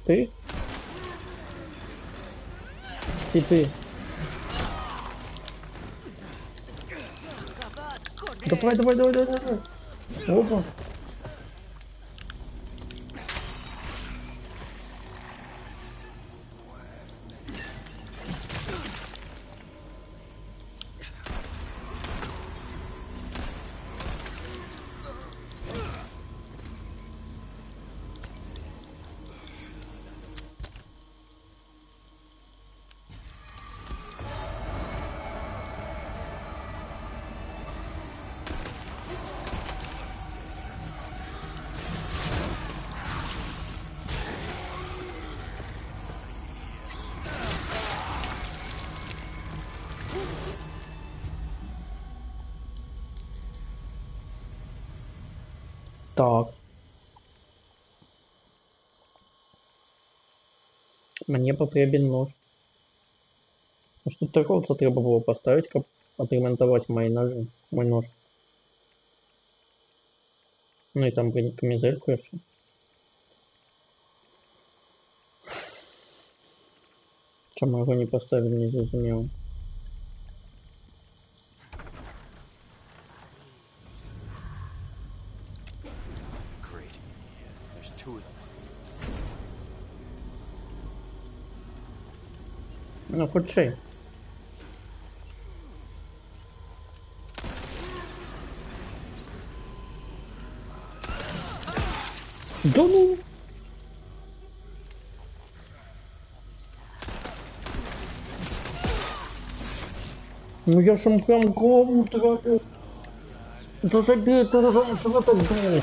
Ты? И ты. Давай, давай, давай, давай, давай. Опа. Так. Мені потрібен нож. Ось тут такого це треба було поставити, щоб отремонтувати мої ножи. Мой нож. Ну і там камізельку ще. Чому його не поставили, не зрозуміло. Great. There's two of them. Ну, хоч цей. Да ну! Ну я же ему прям голову тратил. Да забей ты уже, чего так думаешь?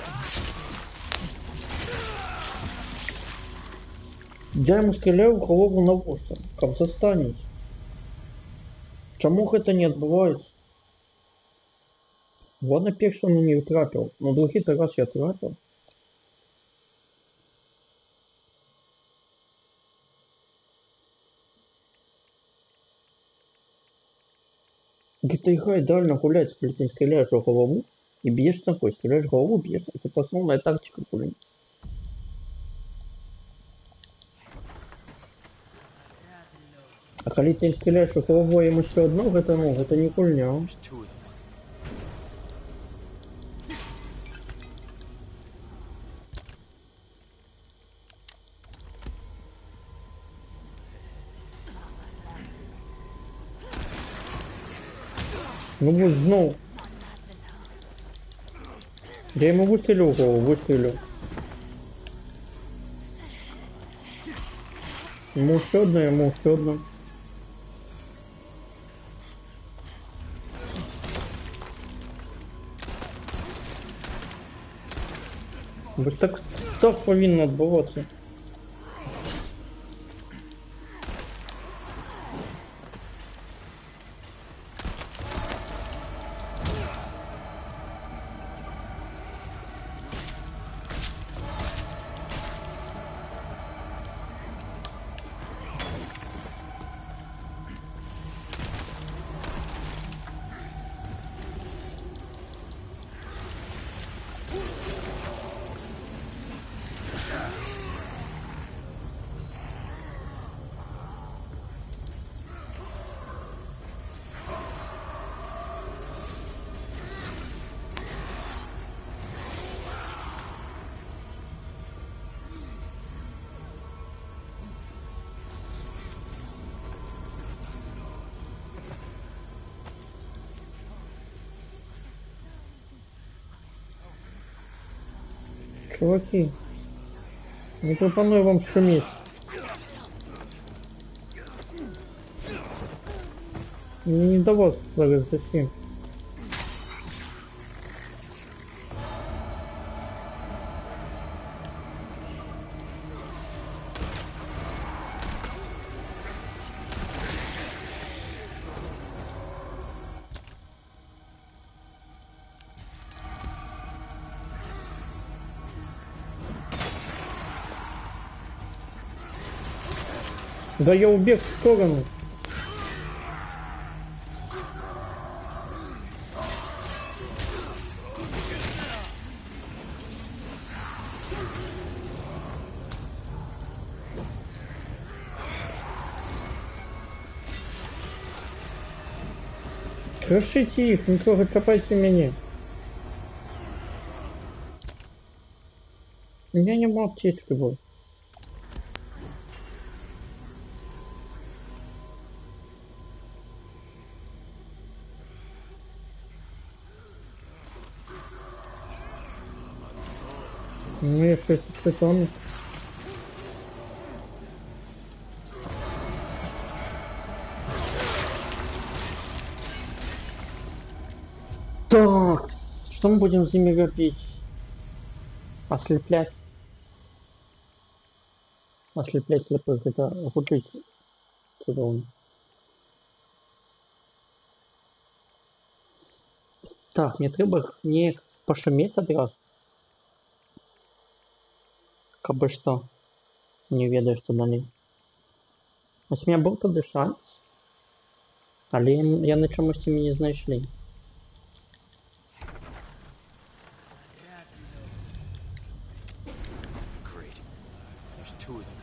Я ему стреляю в голову на вуса. Как застанет. Чому это не отбывается? Ладно, первый он не трапил, но другие-то раз я трапил. Где-то играй дально гулять, блядь, не стреляешь в голову и бьешь ногой, стреляешь в голову, бьешь. Это основная тактика, блин. А коли ты стреляешь в голову ему все одно, это не гульня. There's two of them. Ну вот, ну. Я ему выстрелил в голову, выстрелил. Ему все одно, ему все одно. Вот так повинно отбываться. Чуваки, не пропоную вам шуметь. Мне не до вас зараз зачем. Да я убег в сторону. Крушите их, не трогайте, копайте меня. У меня не было аптечки был. Ну я что там? Так, что мы будем с ними робить? Ослеплять. Ослеплять слепых, это губить. Чудовно. Так, мне треба не пошуметь одразу. Кабы что. Не ведаю, что далі. Ось у меня був тоді шанс. Але я на чомусь не знайшли. Great. There's two of them.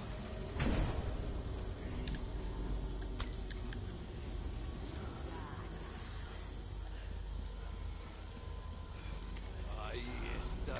Ahí está.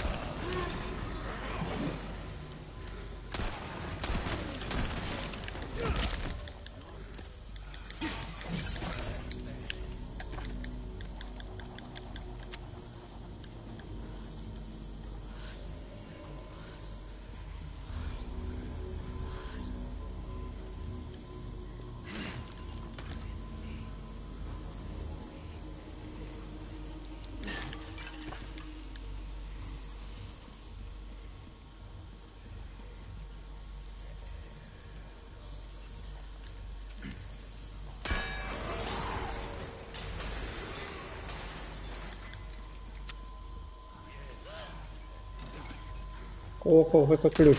Ох, это ключ.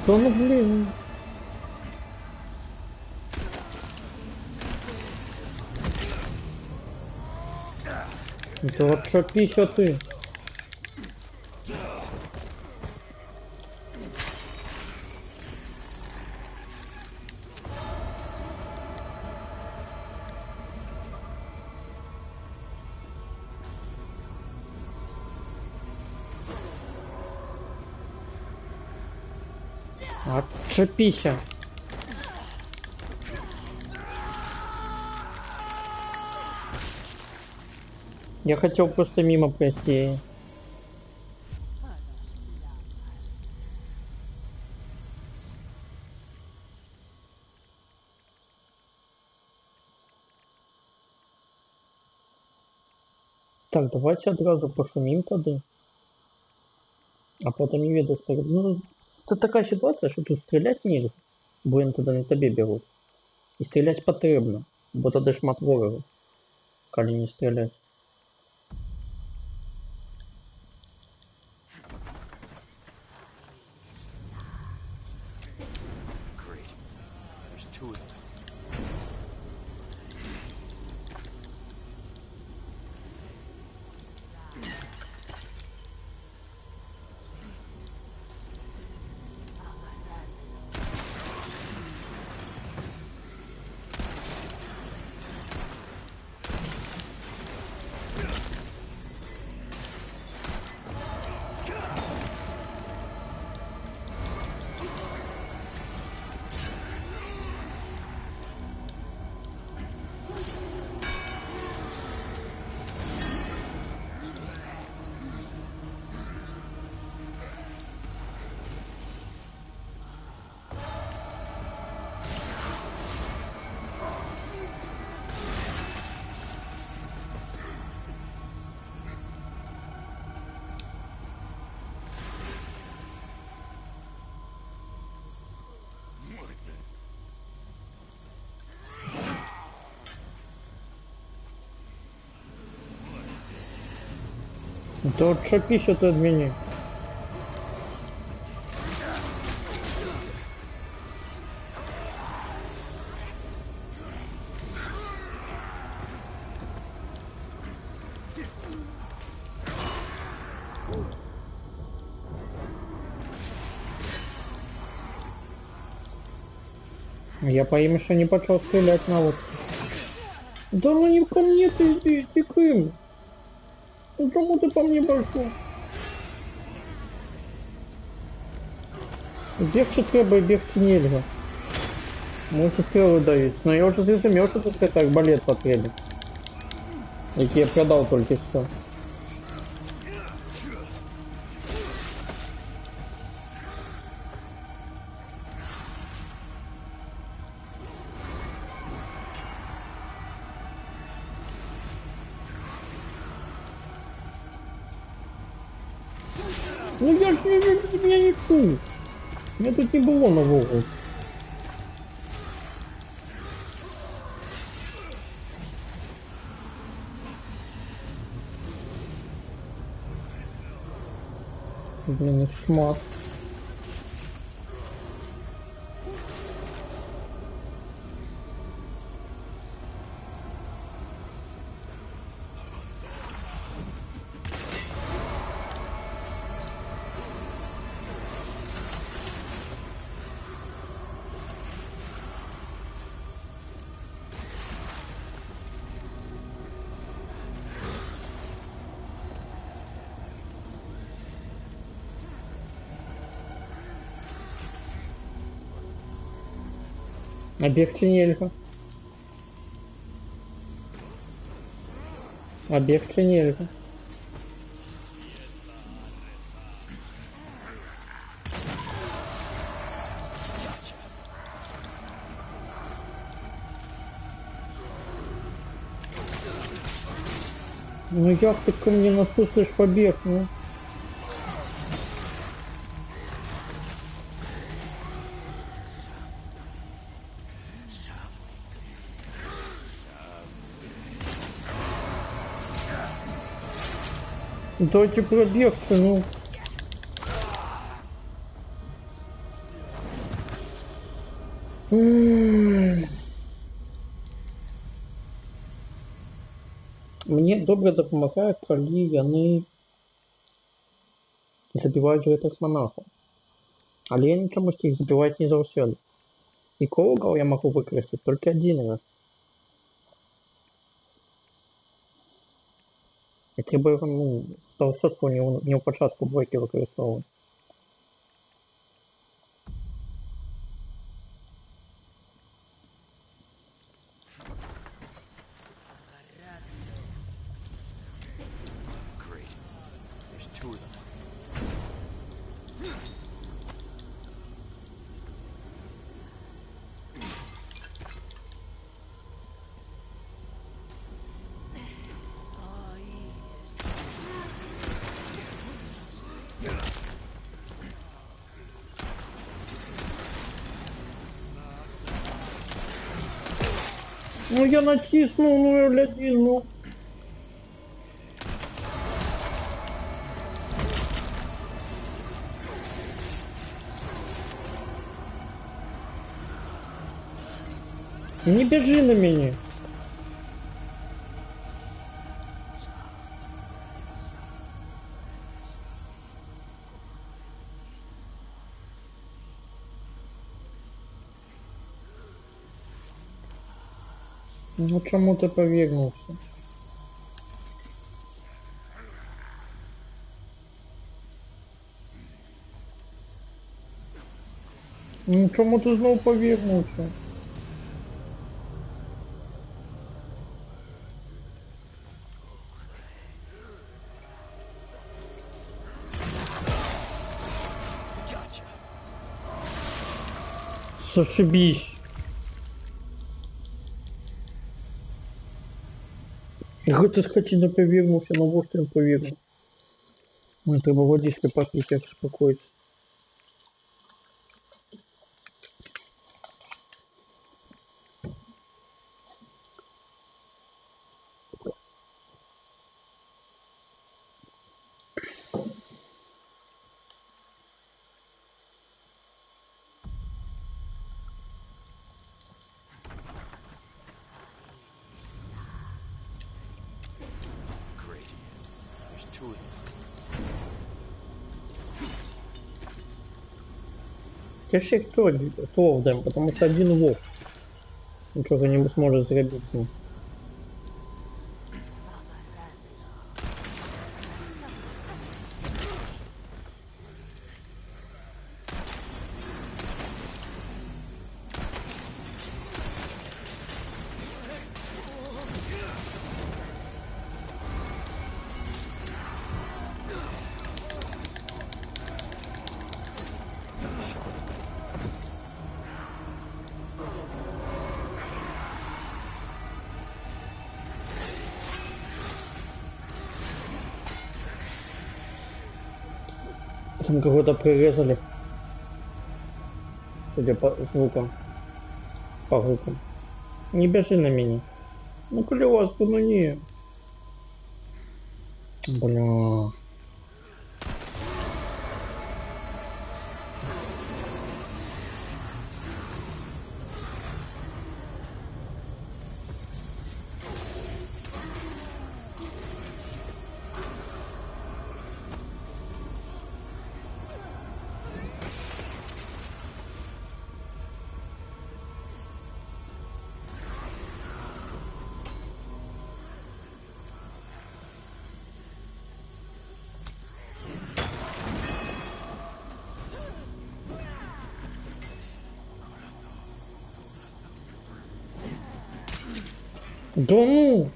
Да ну блин. Это вот что пища ты? Отшипися. Я хотел просто мимо пройти. Так, давайте одразу пошумим тоді. А потім не веду стріляти. Ну, тут така ситуація, що тут стріляти нельзя. Бо вони тоді на тебе бегут. І стріляти потрібно. Бо тоді шмат ворогу. Коли не стріляти. Great. There's two of them. Да вот шапища ты от меня. Я по им еще не почал стрелять на вот. Да ну не ко мне ты Крым. Ну чему ты по мне пошел? Бегче треба, бегче нельзя. Может стрелы давить. Но я уже зрозумел, что тут как арбалет потребен. Який я продал только что. Ну я ж меня не чую. Меня тут не было на Волгу. Блин, шмат. Объект нельзя. Объект нельзя. Ну як ты ко мне насустишь побег, ну? Дайте пробегся, ну. Мені добре допомагає, коли вони забивають гэтых монахов. Але я чомусь їх забивати не заўсёды. І коугаў я могу выкарыстаць толькі один раз. І трэба його, 100% не ў пачатку бойкі выкарыстоўваць. Great. There's two of them. Ну я натиснул, ну я блядь, ну. Не бежи на меня. Ну чему ты повернулся? Ну чому ти знову повернувся? Gotcha. Зашибись. Ти скотина повернувся, на вось він повернув. Мені треба водички попити, як успокоїтися. Great. There's two of them. Я ще хто вдам, потому що один вовк. Нічого не зможе зробити з ним. Там кого-то прирезали. Судя по звукам. По звукам. Не бежи на меня. Ну колёску, ну не. Бля. Да ну!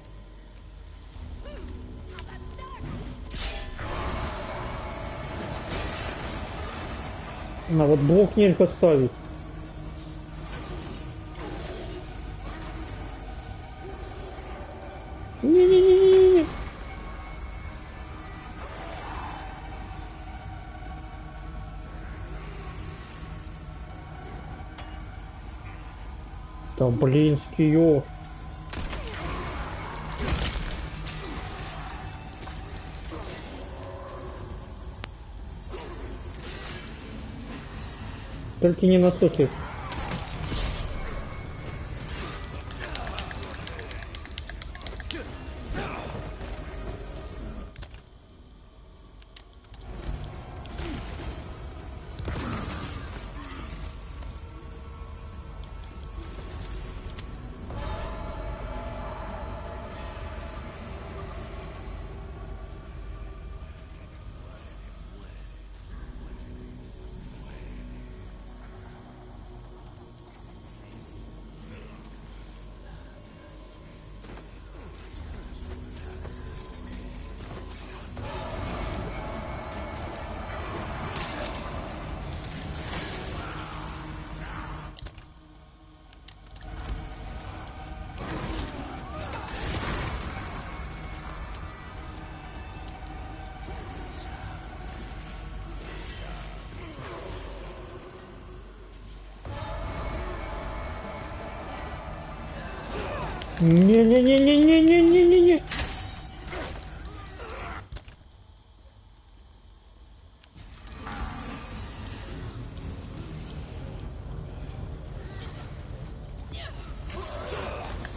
На вот блок нельзя ставить. Не-не-не-не-не. Да блинский ёж. Только не на соке. Не-не-не-не-не-не-не-не-не.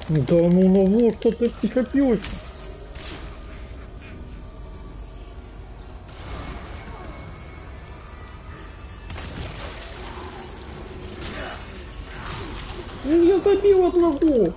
Да ну во, что ты прицепился? Ну, я забил одного.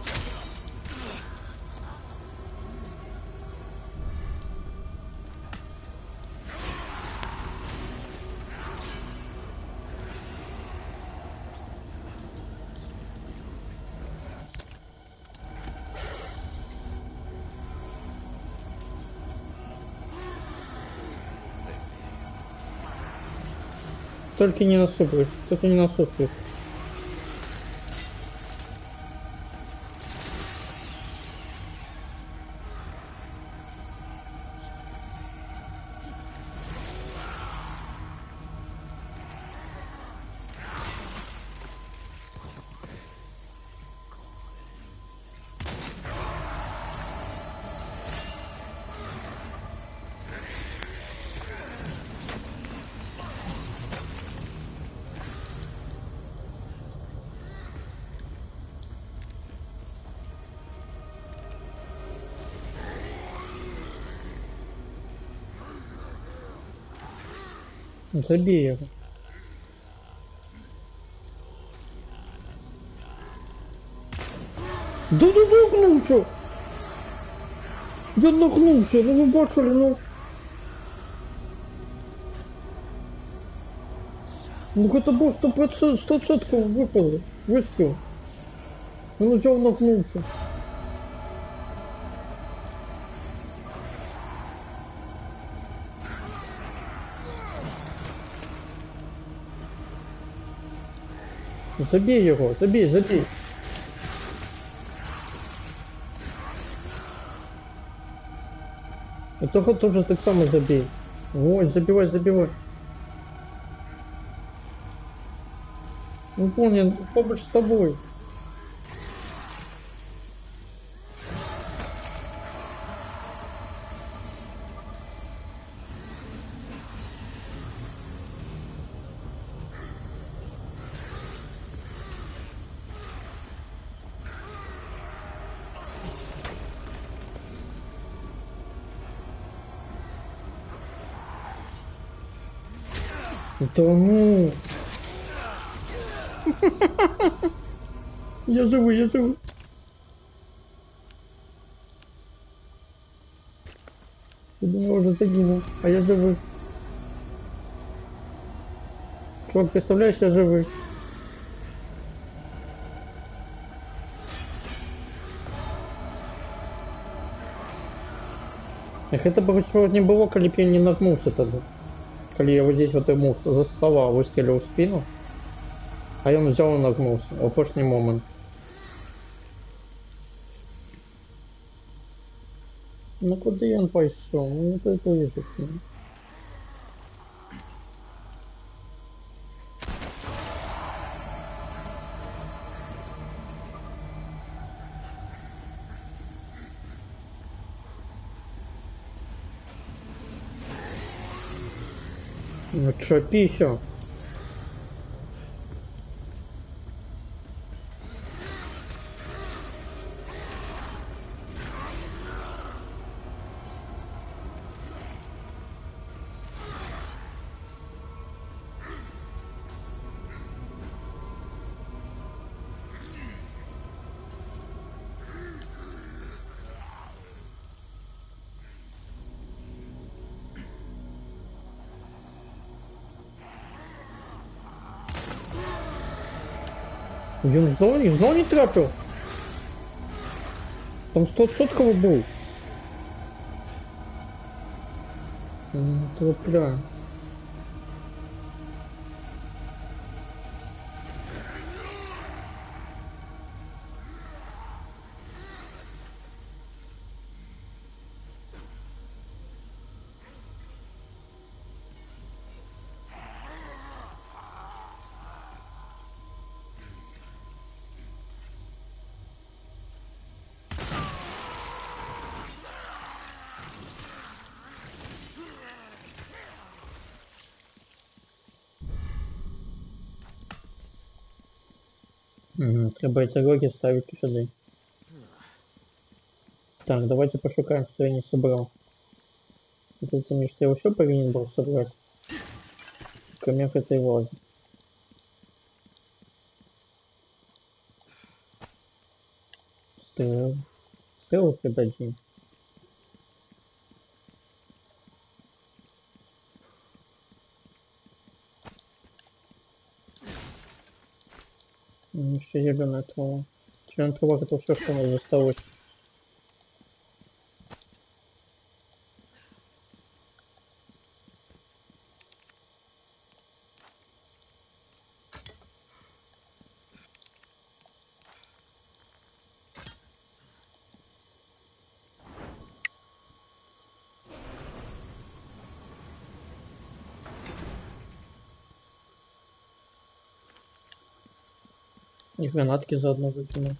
Только не насыпаешь, только не насыпаешь. Забей его. Да ты нагнулся! Я нагнулся, ну вы бачили, ну. Ну это был 100% выпало, выстрел. Он взял нагнулся. Забей его, забей, забей. И того тоже так само забей. Вот, забивай, забивай. Ну понял, побольше с тобой. Да ну. Я живой, я живой. Я думал, уже загинул, а я живой. Чувак, представляешь, я живой. Эх, это бы не было, коли б я не нагнулся тогда. Коли я вот здесь вот ему за стола выстрелил в спину, а он взял и нагнулся. Опошний момент. Ну куда он пошел? Ну это вижу. Ну чё, пищу? Він в зоні трапив? Там 100% був. Трапляю. Треба эти роги ставить сюда. Так, давайте пошукаем, что я не собрал. Это что я все повинен был собрать. Кроме этой вазы. Стрел. Стрел дадим. Еще зеленая трава. Зеленая трава это все, что у нас осталось. И гранатки заодно выкину.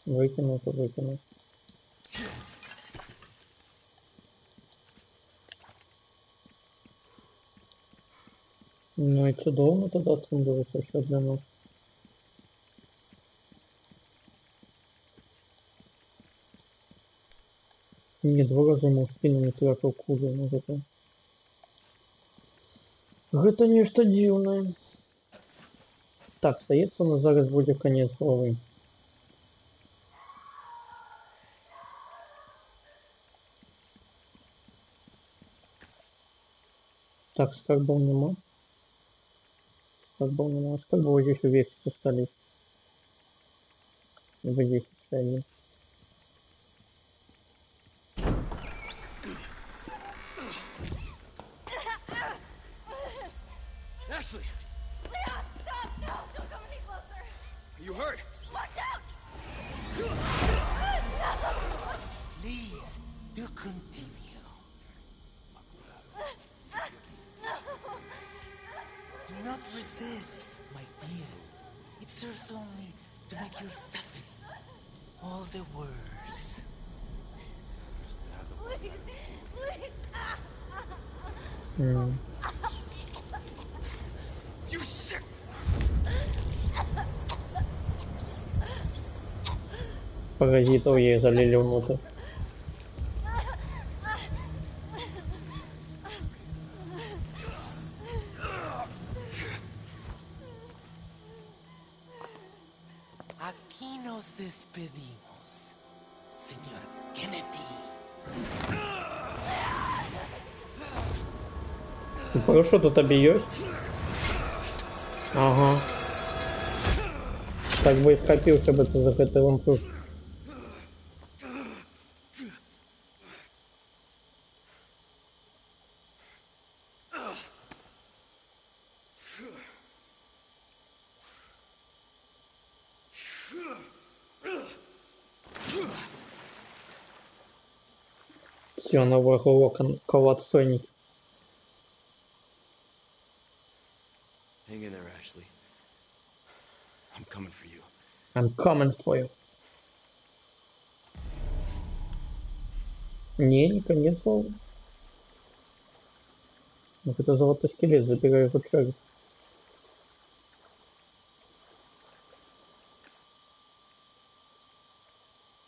Выкинул, то выкинул. Ну и чудовно тогда отсюда еще для нас. Не два раза ему в спину не тратил кулю, ну это... Это нечто дивное. Так, здається, у нас зараз буде конец голови. Так, скарбов нема. Скарбов нема. Скарбов здесь весь остались. В 10 шагов. Ashley, Leon, stop! No, don't come any closer! are you hurt? Watch out! Please, do continue. Do not resist, my dear. It serves only to make your suffering all the worse. Please, please! You sick! Паразитов ей залили внутрь. Aquí nos despedimos, señor Kennedy. Ты хорошо тут объешь? Ага. Так бы и скопился бы ты за этой лампой. Все, новый головок колодцойник. Hang in there, Ashley. I'm coming for you. I'm coming for you. Не конец слова. Ну это золотой скелет, забирай его шаг.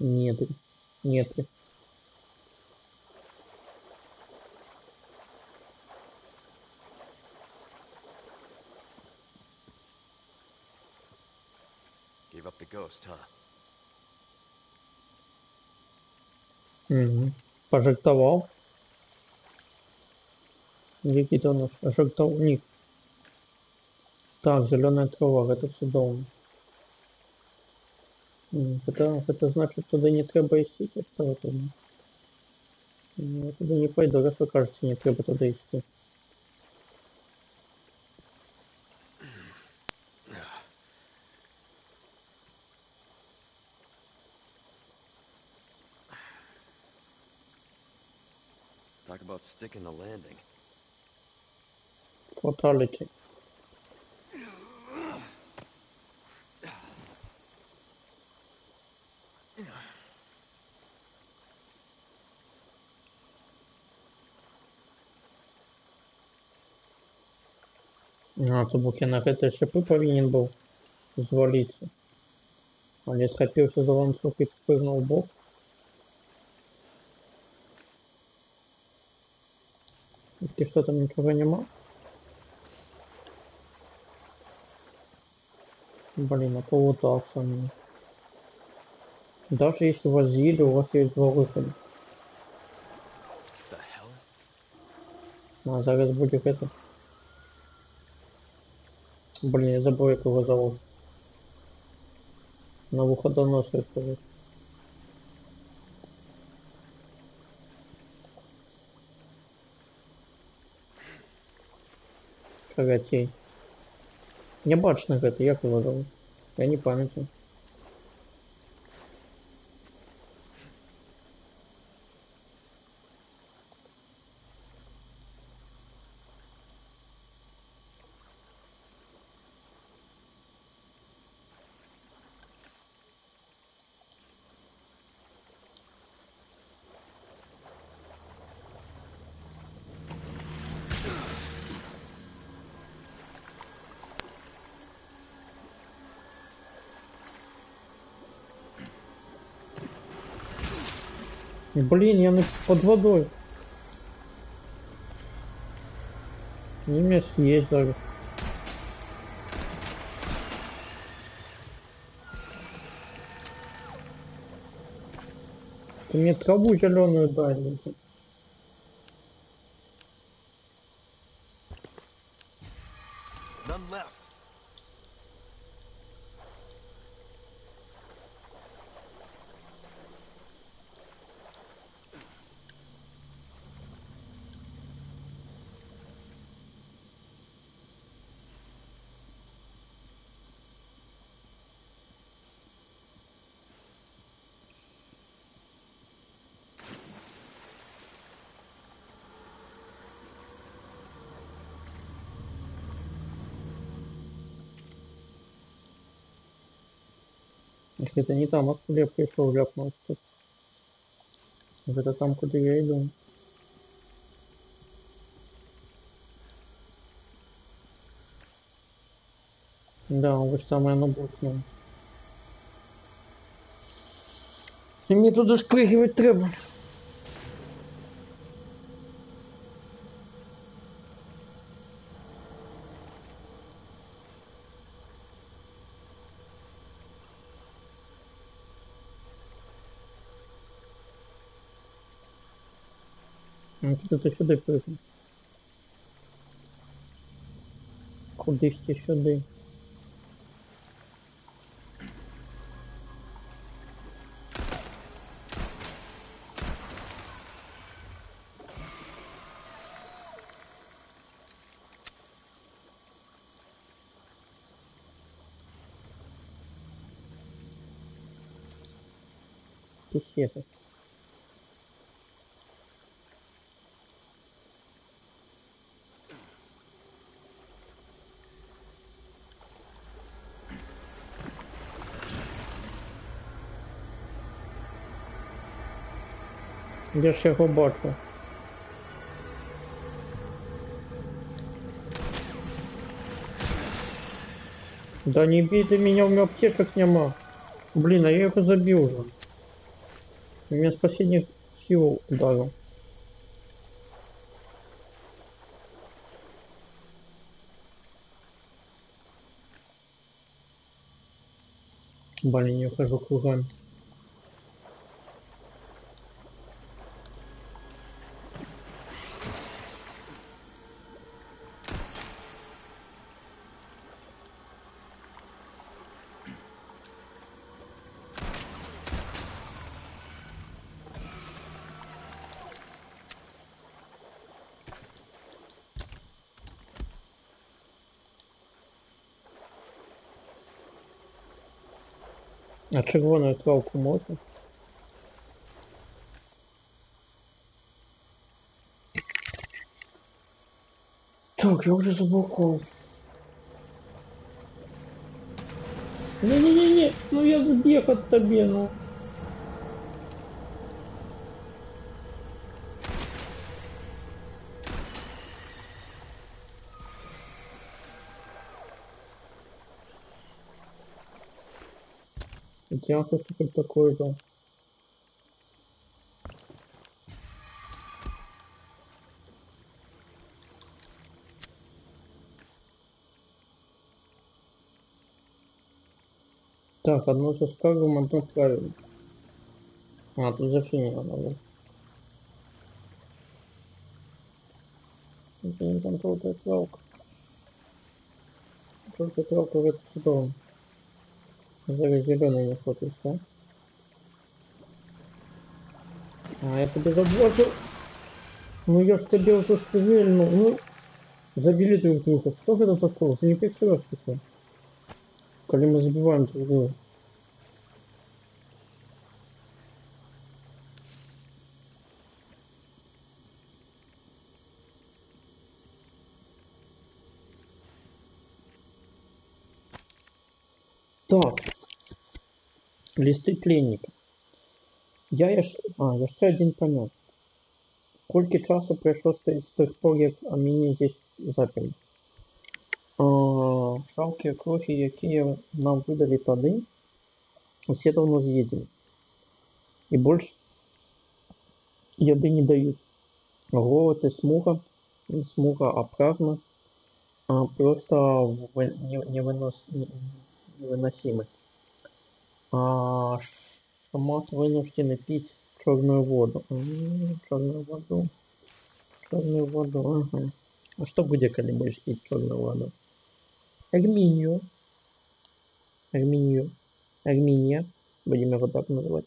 Нет, нет. Gave up the ghost, huh? Угу. Пожертвовал. Где-то у нас жертвовник. Так, зеленая трава, это все дома. Это значит, туда не треба идти, что это? Я туда не пойду, раз вы кажется, не треба туда идти. Talk about sticking the landing. Fatality. А, то бук я на этой шипы повинен был. звалиться. Он не схватился за ланцуг и спрыгнул в бок. Ты что, там ничего нема? Блин, а то вот так со мной. Даже если вас съели, у вас есть два выхода. The hell? А зараз будет это. Блин, я забыл, как его зовут. На выходоноса это. Каратей. Не бачно гэта, як его зовут? Я не памятаю. Блин, я под водой. Они меня съесть даже. Ты мне траву зеленую дали. None left. Если это не там, откуда я пришел, ляпнул. Это там, куда я иду. Да, вот самое набухнуло. И мне туда спрыгивать треба. Куди-то сюди прыгну. Кудись ти сюди. Писеты. Я ж його бачу. Да не бейте меня, у меня аптечек нема. Блин, а я его забил уже. У меня с последних сил ударил. Блин, я хожу кругами. А червоную травку можно? Так, я уже заблокировал. Не-не-не-не, ну я забег от тебе, ну. Дякую, что хоть такое, да. Так, одну со скаргом, одну правильно. А, тут зафинила надо. Блин, там желтая травка. Желтая травка в эту сторону. Зараз зеленый не хватит, да? А, я тебе заблокил. Ну я ж тебе уже стрельнул. Ну, забили друг друга. Что это такое? Уже не первый раз такое. Коли мы забиваем друг друга. Так, листы пленника. Яшчэ один памёр. Колькі часу прайшло з тых пор, як мяне здесь заперлі. Шалкія крохі, якія нам выдалі тады, усе даўно з'едзены. І больш яды не даюць. Голод і смуга апрагна, просто невыносимы. Шамат вынуждены пить черную воду. Черную воду, ага. А что будет, когда будешь пить черную воду? Арминия, будем его так называть.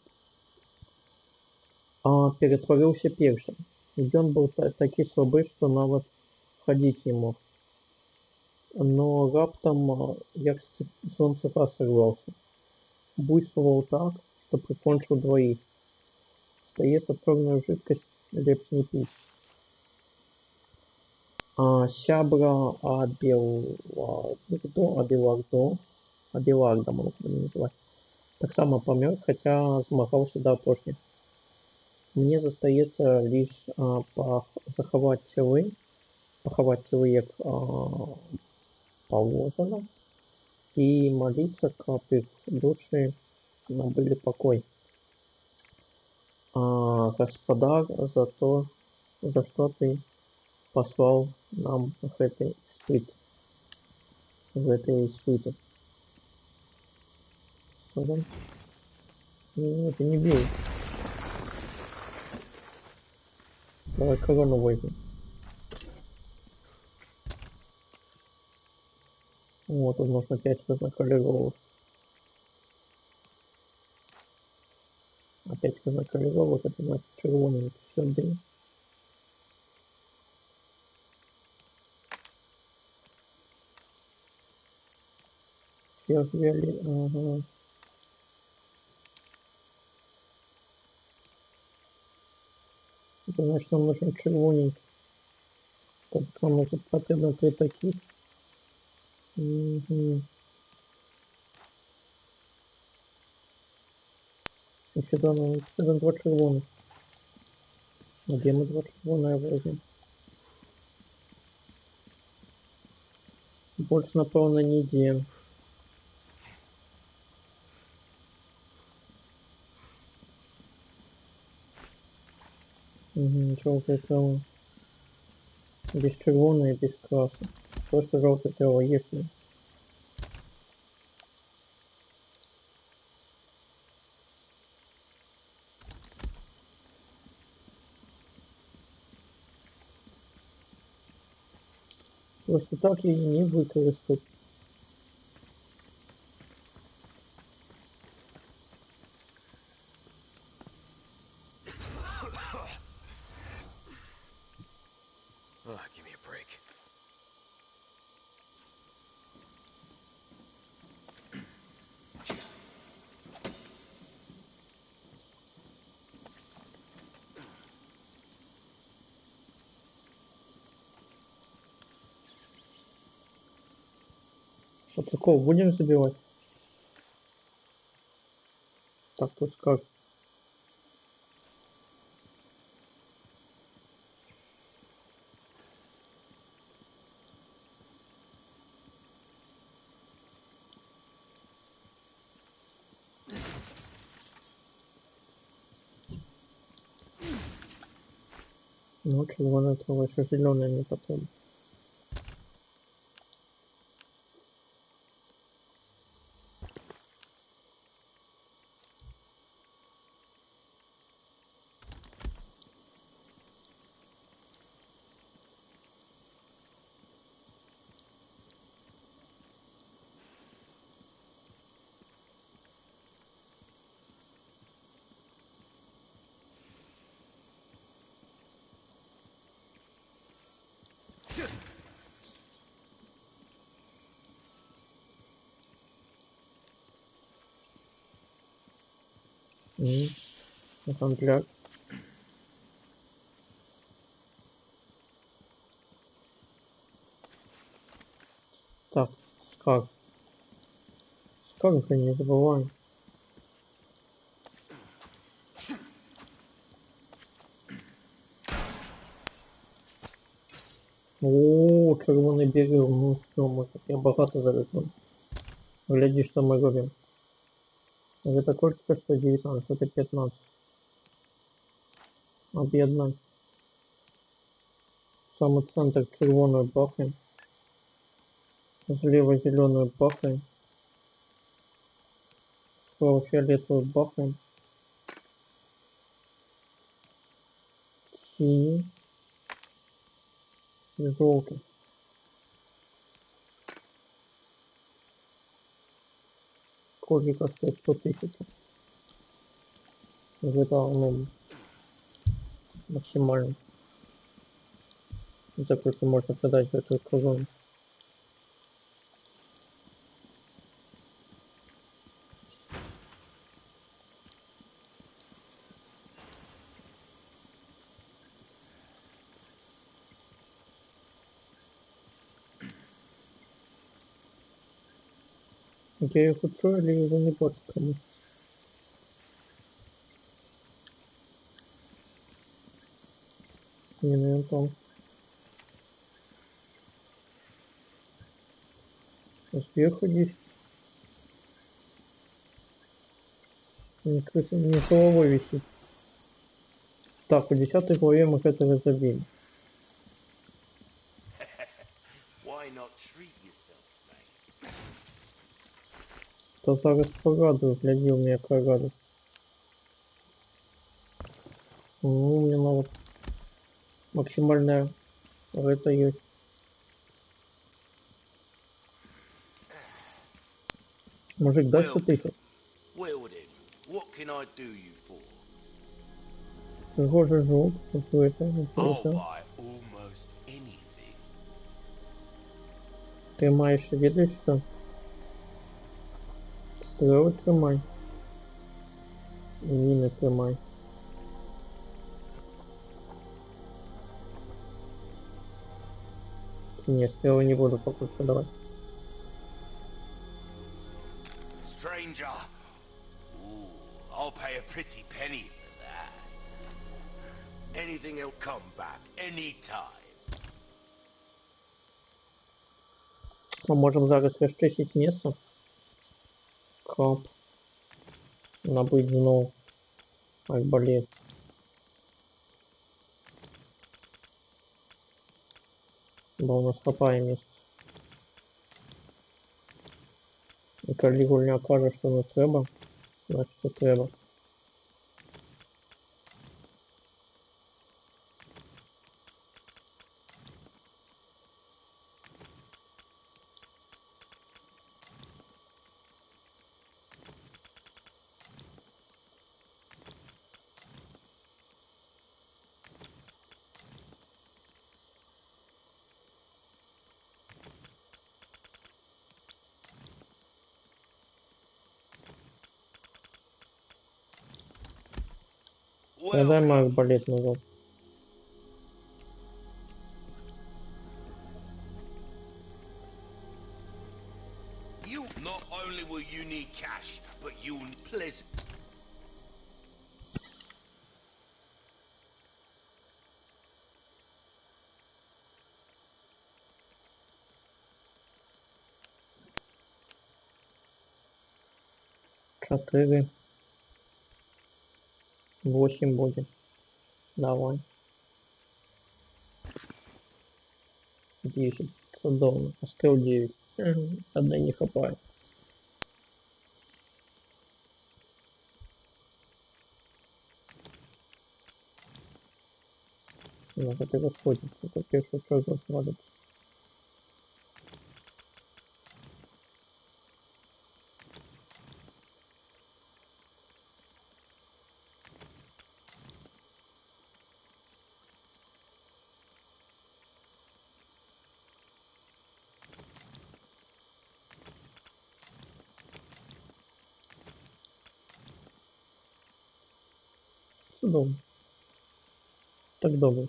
Перетворился першим. Ён был таки слабый, что нават ходить не мог. Но раптом, як сонцева сорвался. Буйствовал так, что прикончил двоих. Остается черную жидкость лепш не пить. Сябра Абеларда, могу называть. Так само помер, хотя змагался до апошняга. Мне застаецца лишь пахаваць целы, як положено, и молиться, каб их души набыли покой. Господар, за что ты послал нам гэты испыты. Что там? Нет, ты не бей. Давай корону возьмем. Вот, тут нужно 5 разнокалибровых. А 5 разнокалибровых, это значит червоный, это все дым. Ага. Это значит, нам нужен червоненький. Так, нам тут потребно 3 таких. Угу. И сюда нам потребно 2 червоных. А где мы 2 червоных возьмем? Больше, напевно, нигде. Угу, желтая трава. Без червоной, без красной. Просто желтая трава, если. Просто так її не використати. Give me a break. Пацаков будем забивать? Так, тут как? Ну, червоне то лише зелене не потрібно. Гандляк. Так, как? Как же не забываем? О, червоний бірюр, ну що ми так, я багато залетів. Глядиш, що ми робимо. Это такой что 19, это 15. Об'єднай. Саме центр червоної бахаем. Слева зеленую бахаем. Справа фиолетовую бахаем. Синий. И желтый. Сколько стоит 100 тысяч. Это, ну, максимально. За сколько можно продать в эту корону. Я их учу или его не больше кому? Не на том. Сверху здесь. Не с головой висит. Так, у 10 главе мы этого забили. Why not treat yourself, mate? То зараз порадую, гляди, у меня какая радость. Ну, мне надо максимальная это есть. Мужик, дай 100 тысяч. Well then, what can I do you for? Гоже жук, вот это, I'll это. buy almost anything. Ты маешь видишь, что? Стрелы тримай. И мины тримай. Не, стрелы не буду пока продавать. Stranger. Ooh, I'll pay a pretty penny for that. Anything'll come back anytime. Мы можем зараз расчистить место. Кап. Набыть знову. Арбалет. Бо у нас хапає місце. І коли гульня каже, що не треба, значить це треба. Продай мой арбалет назад. You not only will you need cash, but you'll need pleasant. Чотири. 8 будет. Давай. 10. Судовно. Острел 9. Одной не хапает. Ну, это расходится. Это первый шаг расходится. Судовно. Так добре.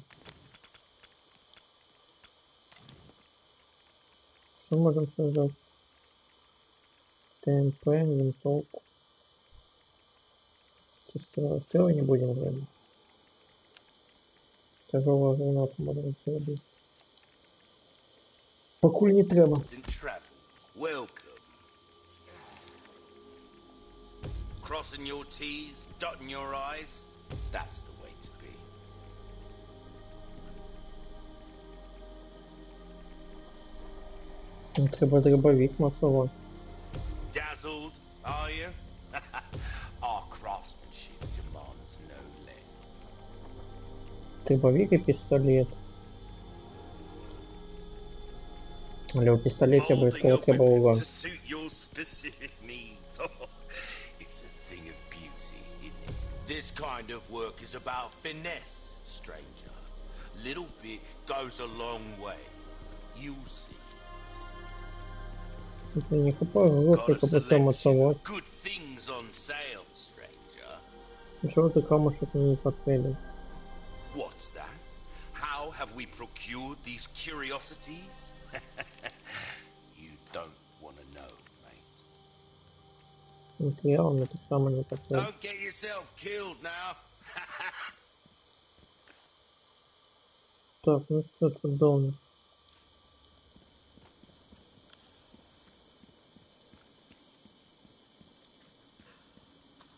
Что можем создать? ТМП, винтовку. Стрела не будем говорить. Тяжелую гранату можем сделать. Покуль не треба. And travels. Welcome. Crossing your T's, dotting your I's. That's the way to be. Треба дробовик мацовать. Dazzled, are you? Our craftsmanship demands no less. Дробовик и пистолет. Але у пистолете обов'язково треба урон. To suit your specific needs. It's a thing of beauty, isn't it? This kind of work is about finesse, stranger. Little bit goes a long way. You'll see. Это не хапаю, вот Got a только потом selection мацовать. of good things on sale, stranger. Желтый камушек мне не потребен. What's that? How have we procured these curiosities? You don't want to know, mate. Материал мне так само не потребен. Don't get yourself killed now. Так, ну что тут дома?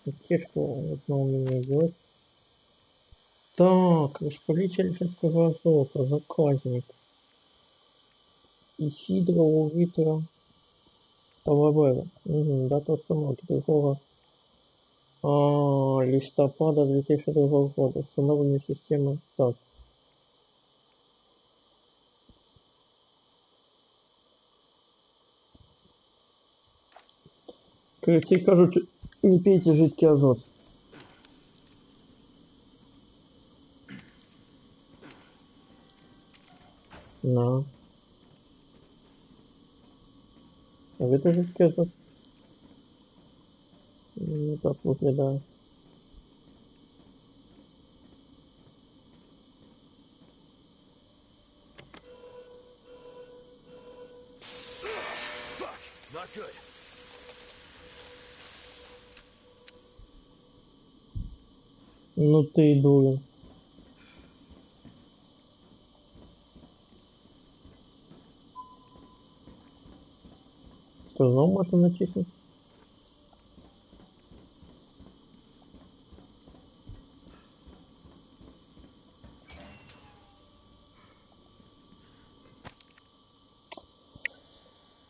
Аптечку одна у меня есть. Так, распылитель жидкого азота, заказник. Исидро у Витра Талавера. Дата установки 2 листопада 2002 года. Установлена система. Так. Короче, не пейте жидкий азот. На. А это жидкий азот. Не так выглядает. Fuck! Not good. Ну ты и дура. Что, снова можно начистить?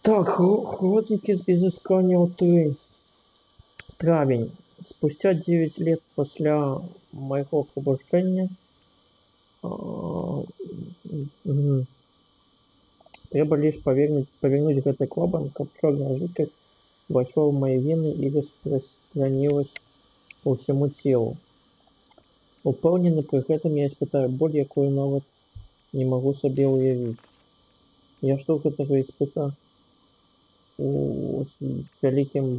Так, хроники с изыскания 3. Травень. Спустя 9 лет после моего пробуждения треба лишь повернуть гэты клапан, каб чорная жидкость вошла в мои вены и распространилась по всему телу. Упэўнены пры гэтым я испытаю боль, якую нават не могу себе уявить. Я жду гэтага испыта с великим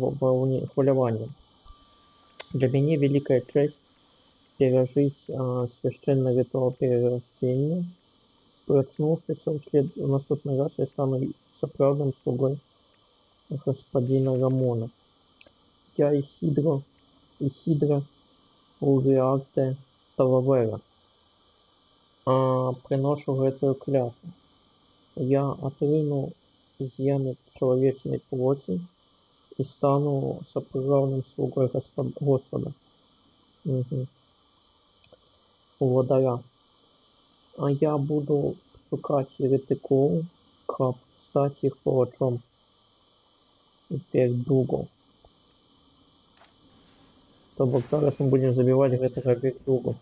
хваляванием. Для меня великая честь пережить священный ритуал перерождения. Проснувшись в наступный раз, я стану сапраўдным слугой господина Рамона. Я Исидро Уриарте Талавера. Приношу гэтую клятву. Я отрину изъяны человечной плоти и стану сапраўдным слугой Господа. Владаря. А я буду шукати ретикул, кап, стать їх палачом і пердугу. Тобто зараз ми будемо забивати гэтага пердугу.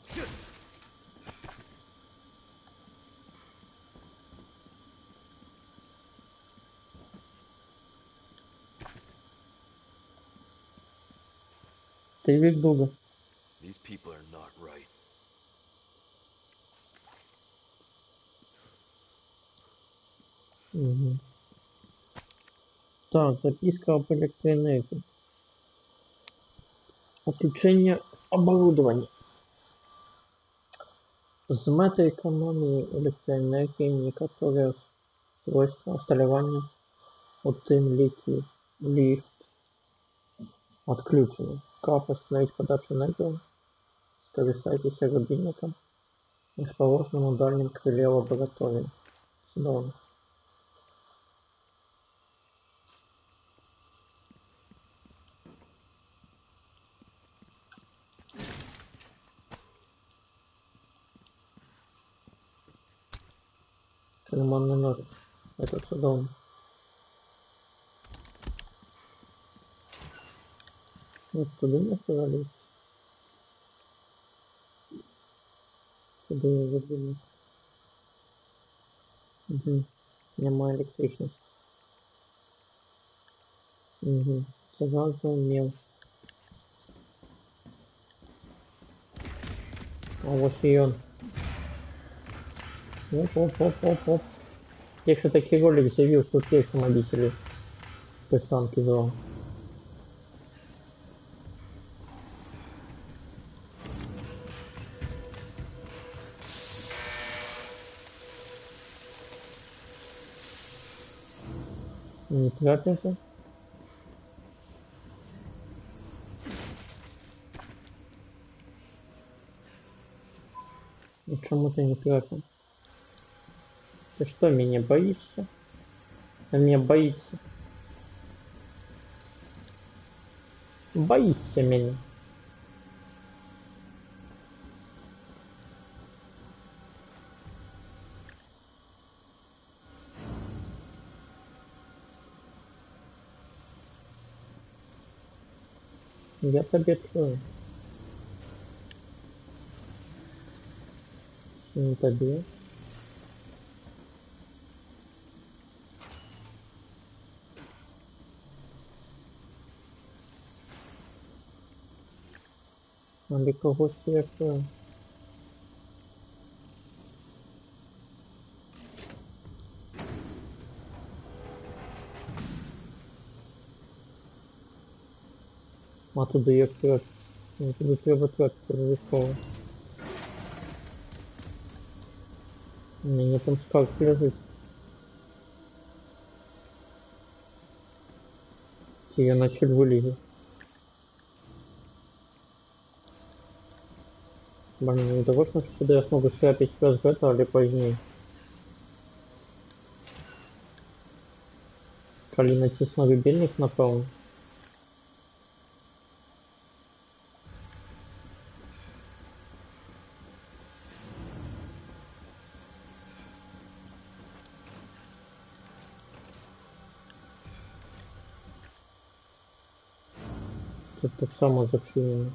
Ты пердуга. These people are not right. Угу. Так, записка об электроэнергии. Отключение оборудования. З метой экономии электроэнергии некоторые свойства остальвания у тым лікі ліфт отключены. Как остановить подачу энергии? Скористайтесь рубильником, расположенным на дальнем крыле лаборатории. Чудовно. Карманный ножик. Это чудовно. Вот туда не оказались. Туда я задвинусь. Угу. Нема электричности. Угу. Сразу мел. А вот и он. Оп. Якщо такий ролик з'явився у першому обителі пристанки зла. Не трапился. Почему ты не трапил? Ты что, меня боишься? А меня боится. Боишься меня. Я тебе чую. Не тебе. Але когось я чую. А туди як трек. Туди треба трек обов'язково. Мені там скарб лежить. Чи я начал вылезать. Блин, не того, что сюда я смогу скрапить пес это, или позднее. Коли натисну рубильник, напевно. Тут так само зачинено.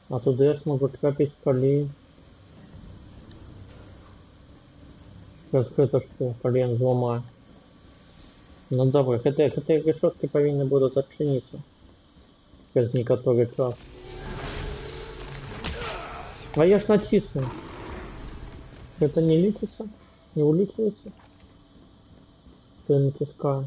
А туди я смогу трапить, коли... Розкрито, що коли я зламаю. Ну добре, гэтай решетки повинны будут отчиниться. Через некоторый час. А я ж натисну. Это не лечится? Не уличивается? Что я натискаю?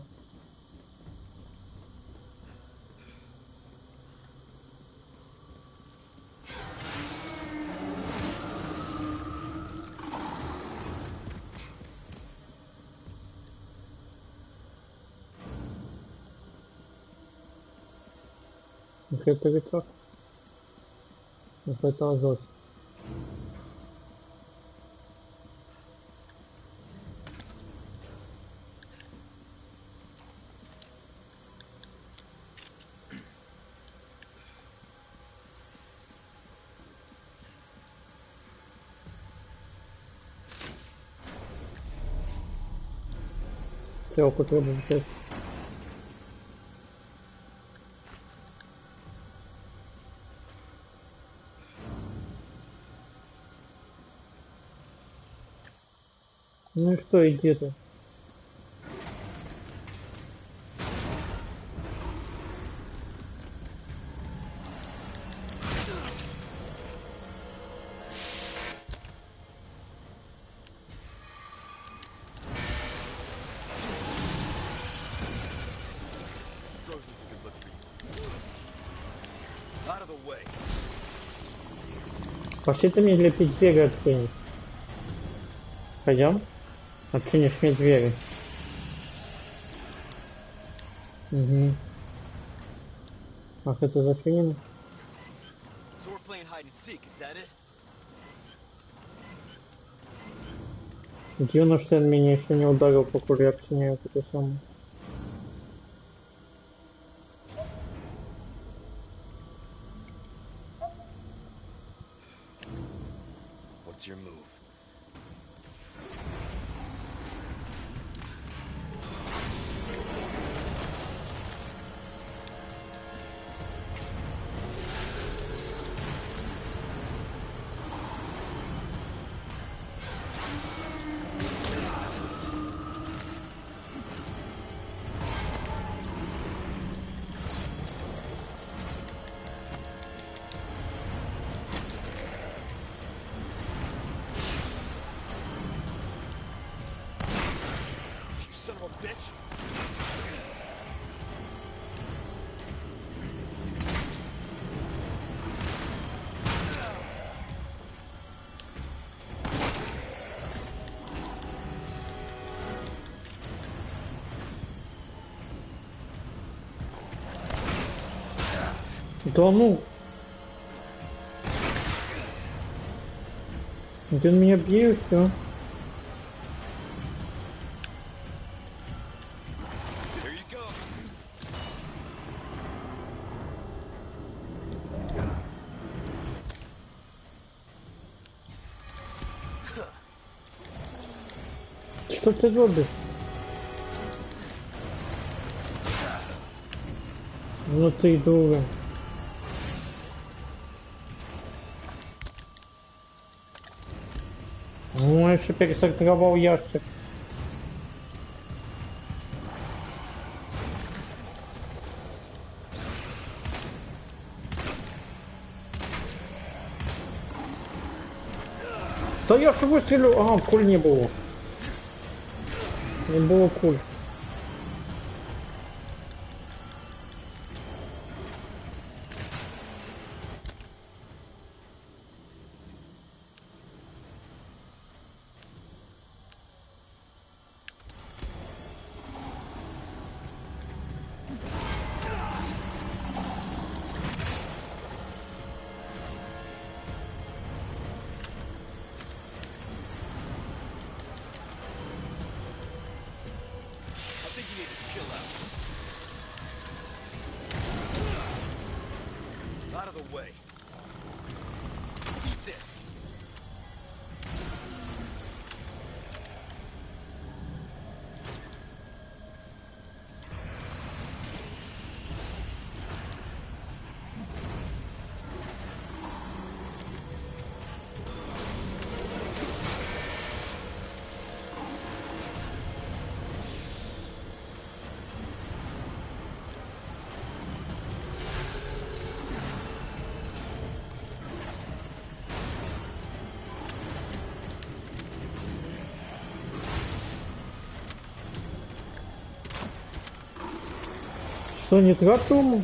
Это ветрак. Это азот. Стрелку треба взять. Ну и что, иди ты. Frozen's a good look for you. Out of the way. Пошли ты мне лепить двери оценишь. Пойдем? Оценишь мне двери. Угу. Ах, это зачинено? So we're playing hide and seek, is that it? Дивно, что он меня еще не ударил по куряпсине, это самое. What's your move? You son of a bitch! Да ну! Ты меня бьешь, все. There you go. Что ты робишь? Ну ты дура. Ну, я еще пересортировал ящик. Да я ж выстрелю. А, куль не было. Не было куль. I think you need to chill out. Out of the way. Eat this. Что, не трактому?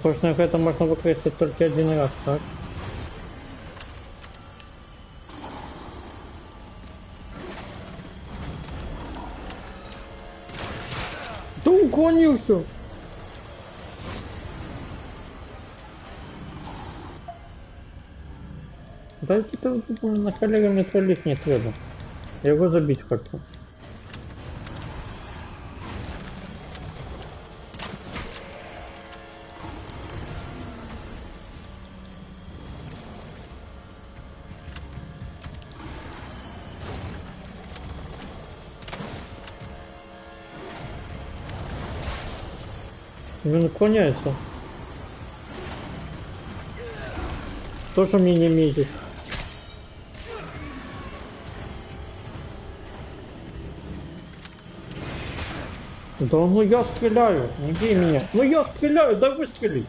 Точно это можно выкрестить только один раз, так? Да уклонился! Да это на коллега мне троллить не треба. Я его забить хочу. Он наклоняется. Тоже мне не метит. Да ну я стреляю, не бей меня. Ну я стреляю, дай выстрели.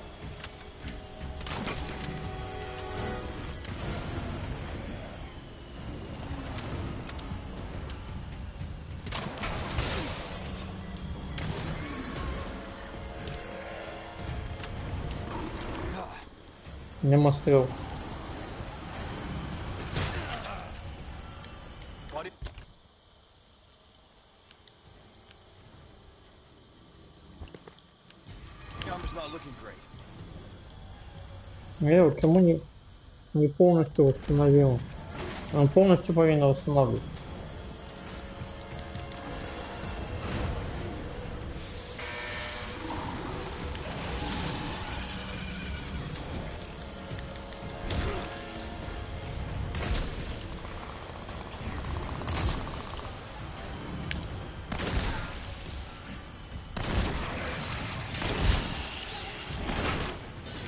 Нема стрел. Camera's not looking great. Я вот почему не полностью восстановил. Он полностью повинен восстанавливать.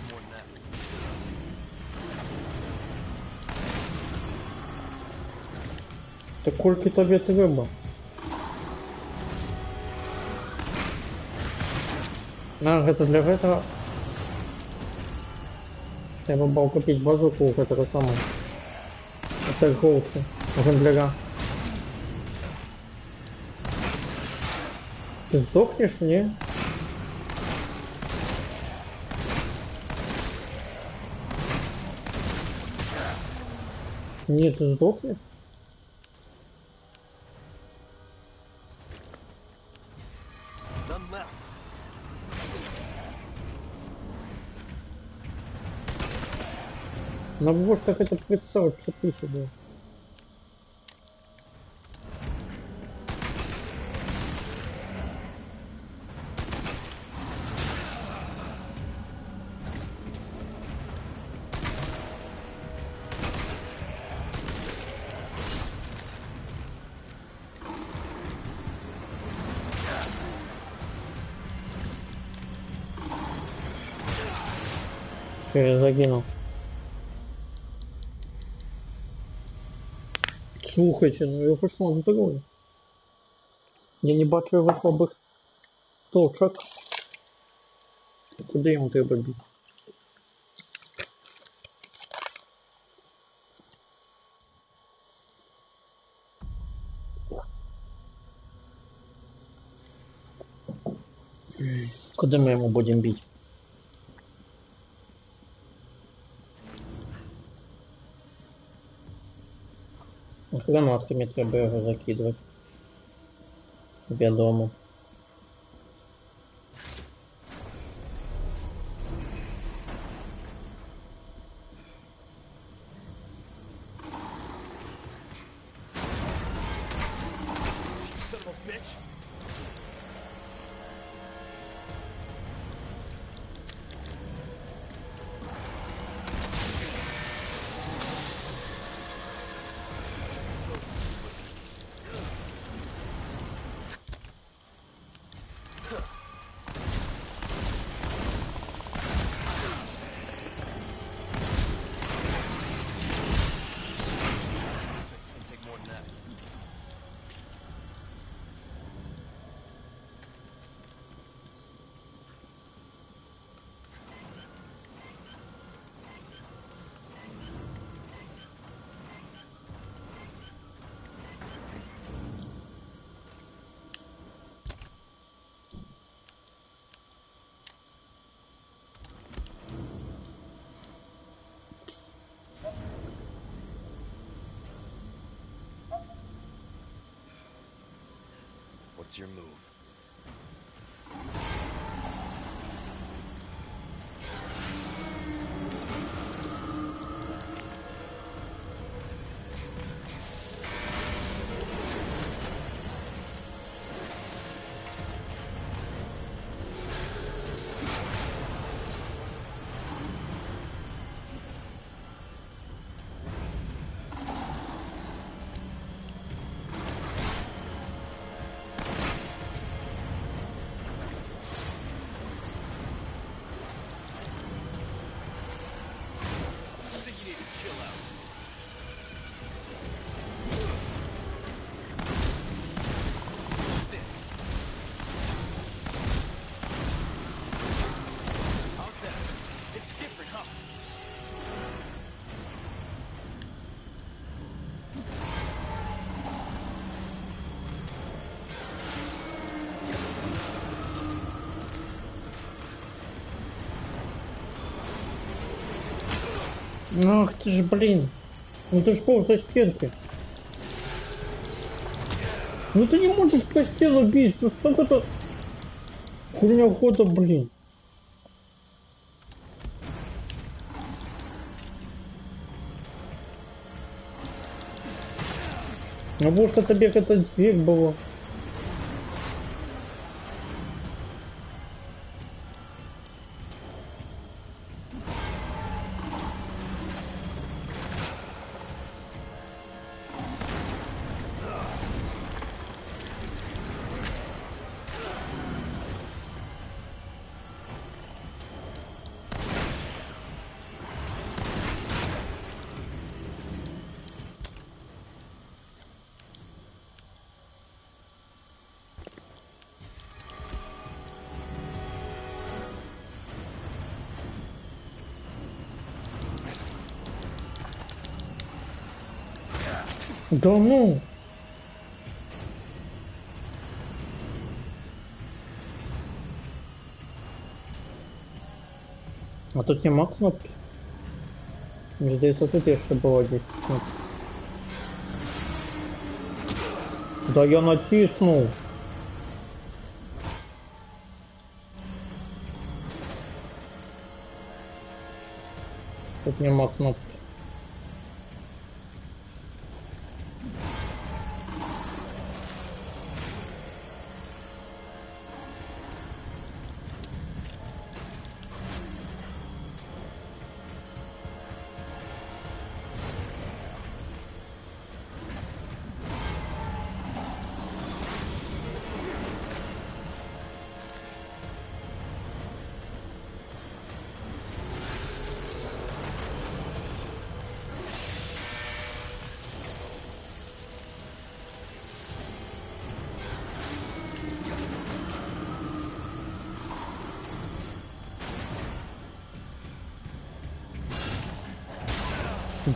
More than that. Так кольки тобі треба? На, это для этого. Треба было купить базуку у этого самого. Это голки. Гандляга. Ты сдохнешь, не? Нет, ты сдохнешь? None left. Ну вот как это прицел, что ты сюда. Я загинул. Слухайте, ну я пошла на дорогу. Я не бачу його слабих точок. Куди йому треба бити? Куди ми йому будемо бити? Гранатками треба його закидувати. Відомо. Son of a bitch. Can take more than that. What's your move? Ах ты ж, блин. Ну ты ж пол за стенкой. Ну ты не можешь по стену бить. Ну что это? Хуйня хода, блин. Ну может это бег этот век было. Да ну! А тут нема кнопки? Мне здається, тут є ще було десь кнопка. Да я натиснув. Тут нема кнопки.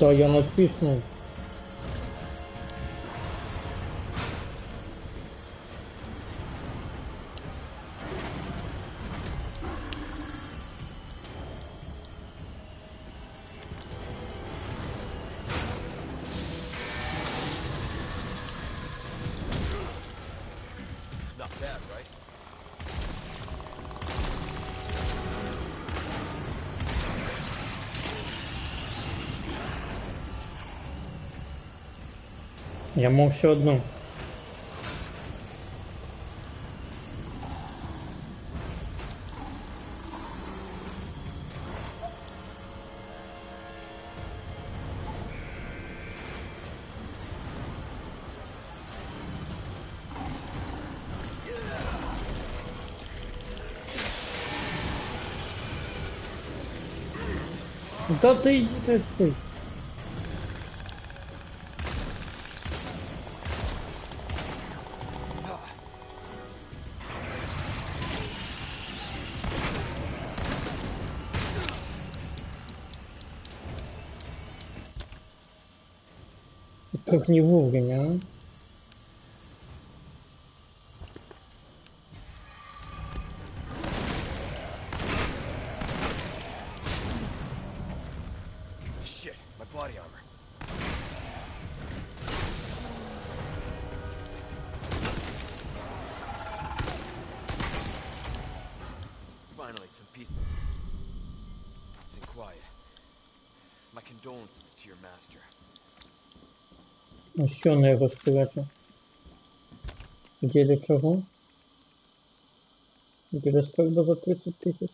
Да, я натиснул. Not bad, right? Я мог все одно. Да ты иди ты. Как не вовремя, а? Shit, my body armor. Finally, some peace and quiet. My condolences to your master. А що не розповідати? Ділі чого? Ділі скарба за 30 тисяч?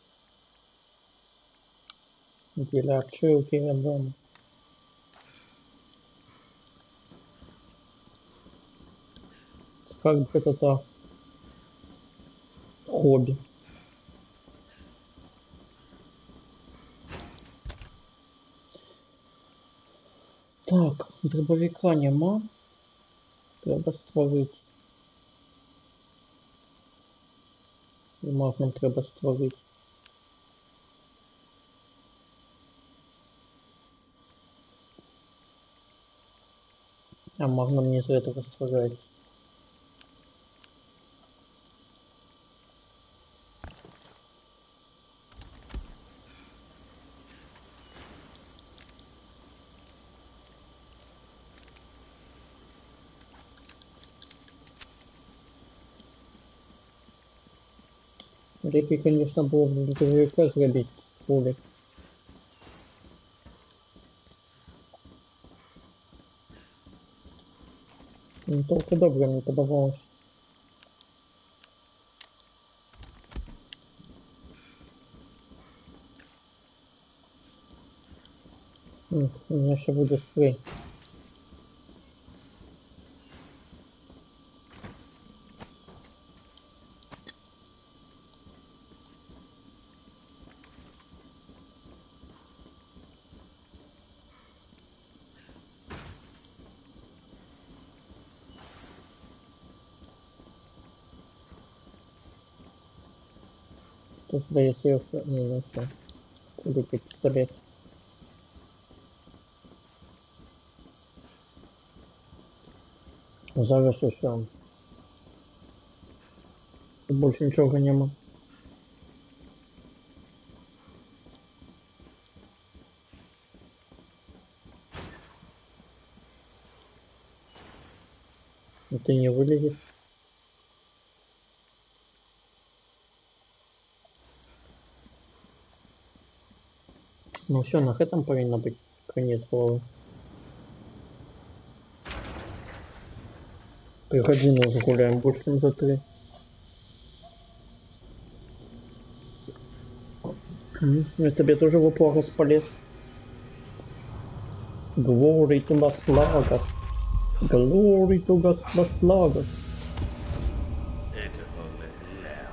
Ділі обшивки рядом. Скарб это так. Хобі. Так, дробовика нема. Треба створити. І магнум треба створити. А магнум не з этого створяється. Реки, конечно, было бы дробовика зробити фулі. Ну, только добре не подавалось. У меня ще буде спрей. Тут здається, я все... Ні, не все. Куди пістолет? Зараз ще. Больше нічого нема. Но ты не вылезешь. Ну все, на этом повинно быть конец головы. Ты годину уже гуляем, больше чем за 3. Я тебе тоже в упор полез. Glory to Las Plagas. Glory to Las Plagas. Pitiful little lamb.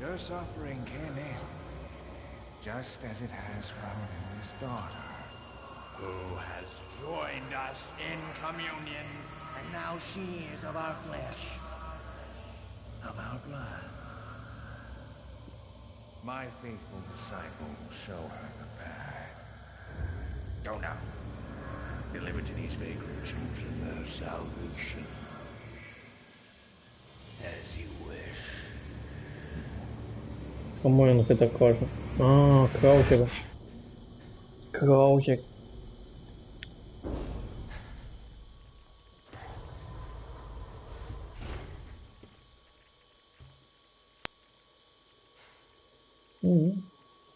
Your suffering came in, just as it has from his daughter, who has joined us in communion, and now she is of our flesh, of our blood. My faithful disciple will show her the path. Go now. Deliver to these vagrant children their salvation. As you wish. Кому он это кажет? А, Краузер. Краузер.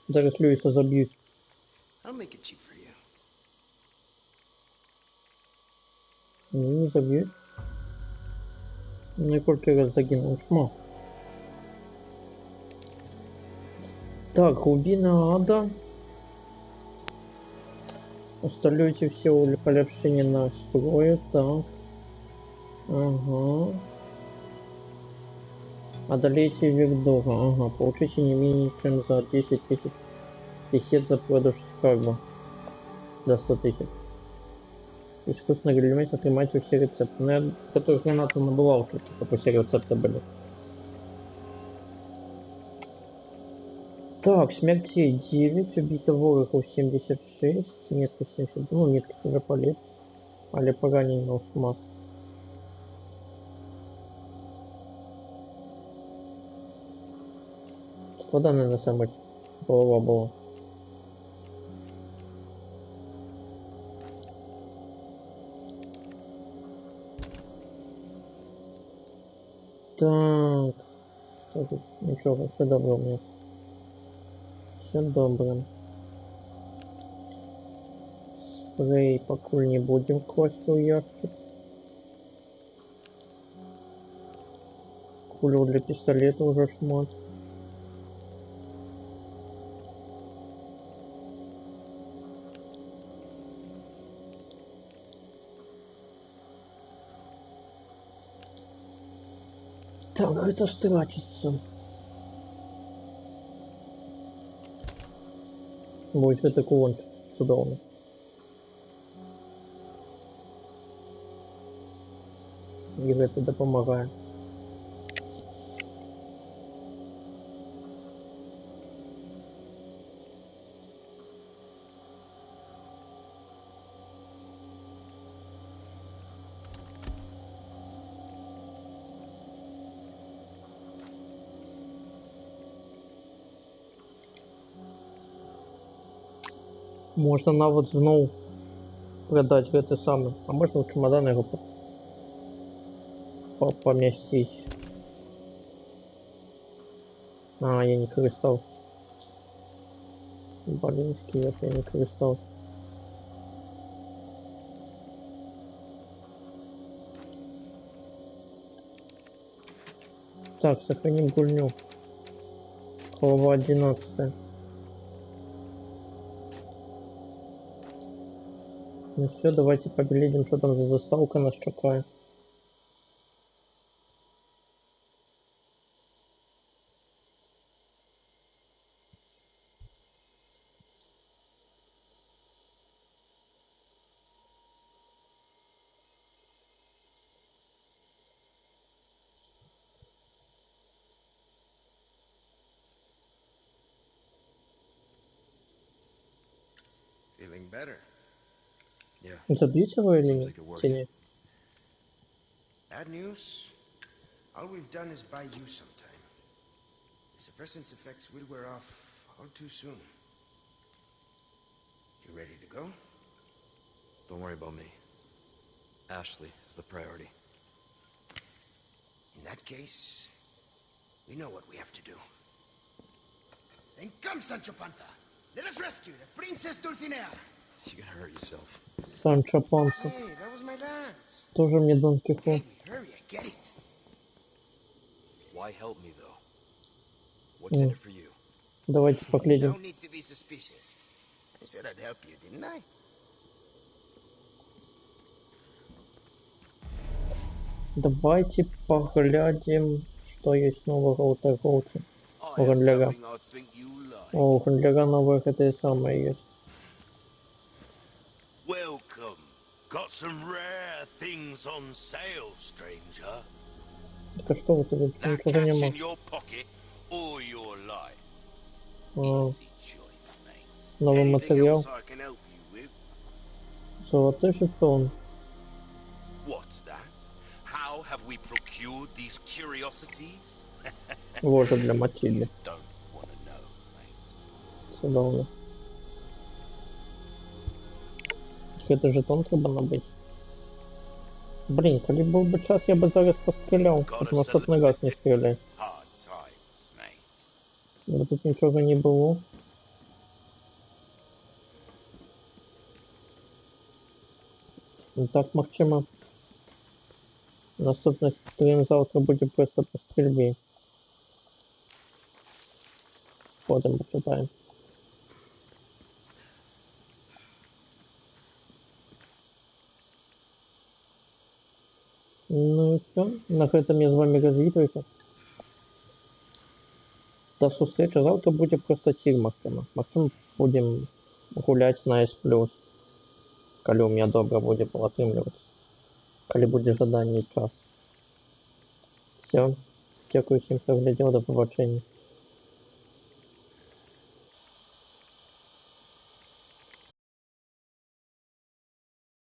Зараз Льюиса забьют. I'll make it cheap for you. Не забьют. Ну и сколько раз загинул шмо. Так, глубина ада. Усталюйте все улучшения на строе. Так. Ага. Одолейте Векдора. Ага. Получите не менее чем за 10 тысяч песет за продаж скарба. За 100 тысяч. Искусственный гранат отнимайте все рецепты. Ну, я которых гранаты набывал, чтобы все рецепты были. Так, смертей 9, убито ворогов 76, метка 70, ну метка уже полет, але поранено в мат. Складана на самой голова была. Так, ничего, все добро у меня. Все добре. Спрей пакуль не будем класть у ящик. Кулю для пистолета уже шмат. Так, это страчится. Будет это кулон судовный. И это допомагає. Можна навіть знову продати гэты самы, а можна в чемодан його поместить. А, я не користав. Балинский, это я не користав. Так, сохраним гульню. Глава 11. Ну все, давайте поглядим, что там за заставка нас чекает. Feeling better? Yeah. Забьете его или Seems нет? like it worked. Тени. Bad news? All we've done is buy you some time. The suppressant's effects will wear off all too soon. You ready to go? Don't worry about me. Ashley is the priority. In that case, we know what we have to do. Then come, Sancho Panza! Let us rescue the Princess Dulcinea! You're gonna hurt yourself. Санчо Панса. Hey, that was my dance. Тоже мне Дон Кихот. Baby, hurry, I get it. Why help me, though? What's in it for you? Давайте No поглядим. need to be suspicious. I said I'd help you, didn't I? Давайте поглядим, что есть нового у торговца. I У have гандляра. something I think you like. О, у гандляра новых это и самое есть. Welcome. Got some rare things on sale, stranger. Так а что вот тут That ничего cash нема? in your pocket or your life. А, Easy choice, mate. новый Anything материал. else I can help you with? Золотой жетон. What's that? How have we procured these curiosities? Ложа для Матильды. Don't want to know, mate. Судовно. Это жетон треба набить. Блин, коли был бы час, я бы зараз пострелял. Тут наступный раз не стреляй. Hard times, mate. Но тут ничего не было. Ну, так, магчыма. Наступны стрим завтра будзе просто по стрельбе. Потым почитаем. Ну і все. На гэтым я з вами развітваюся. До сустрэчы. Завтра будзе просто ціль, магчыма. Магчыма, будзем гуляць на S+. Калі ў меня добра будзе палатрымліваць. Калі будзе жаданне і час. Все. Дзякую усім, хто глядзеў. Да пабачэння.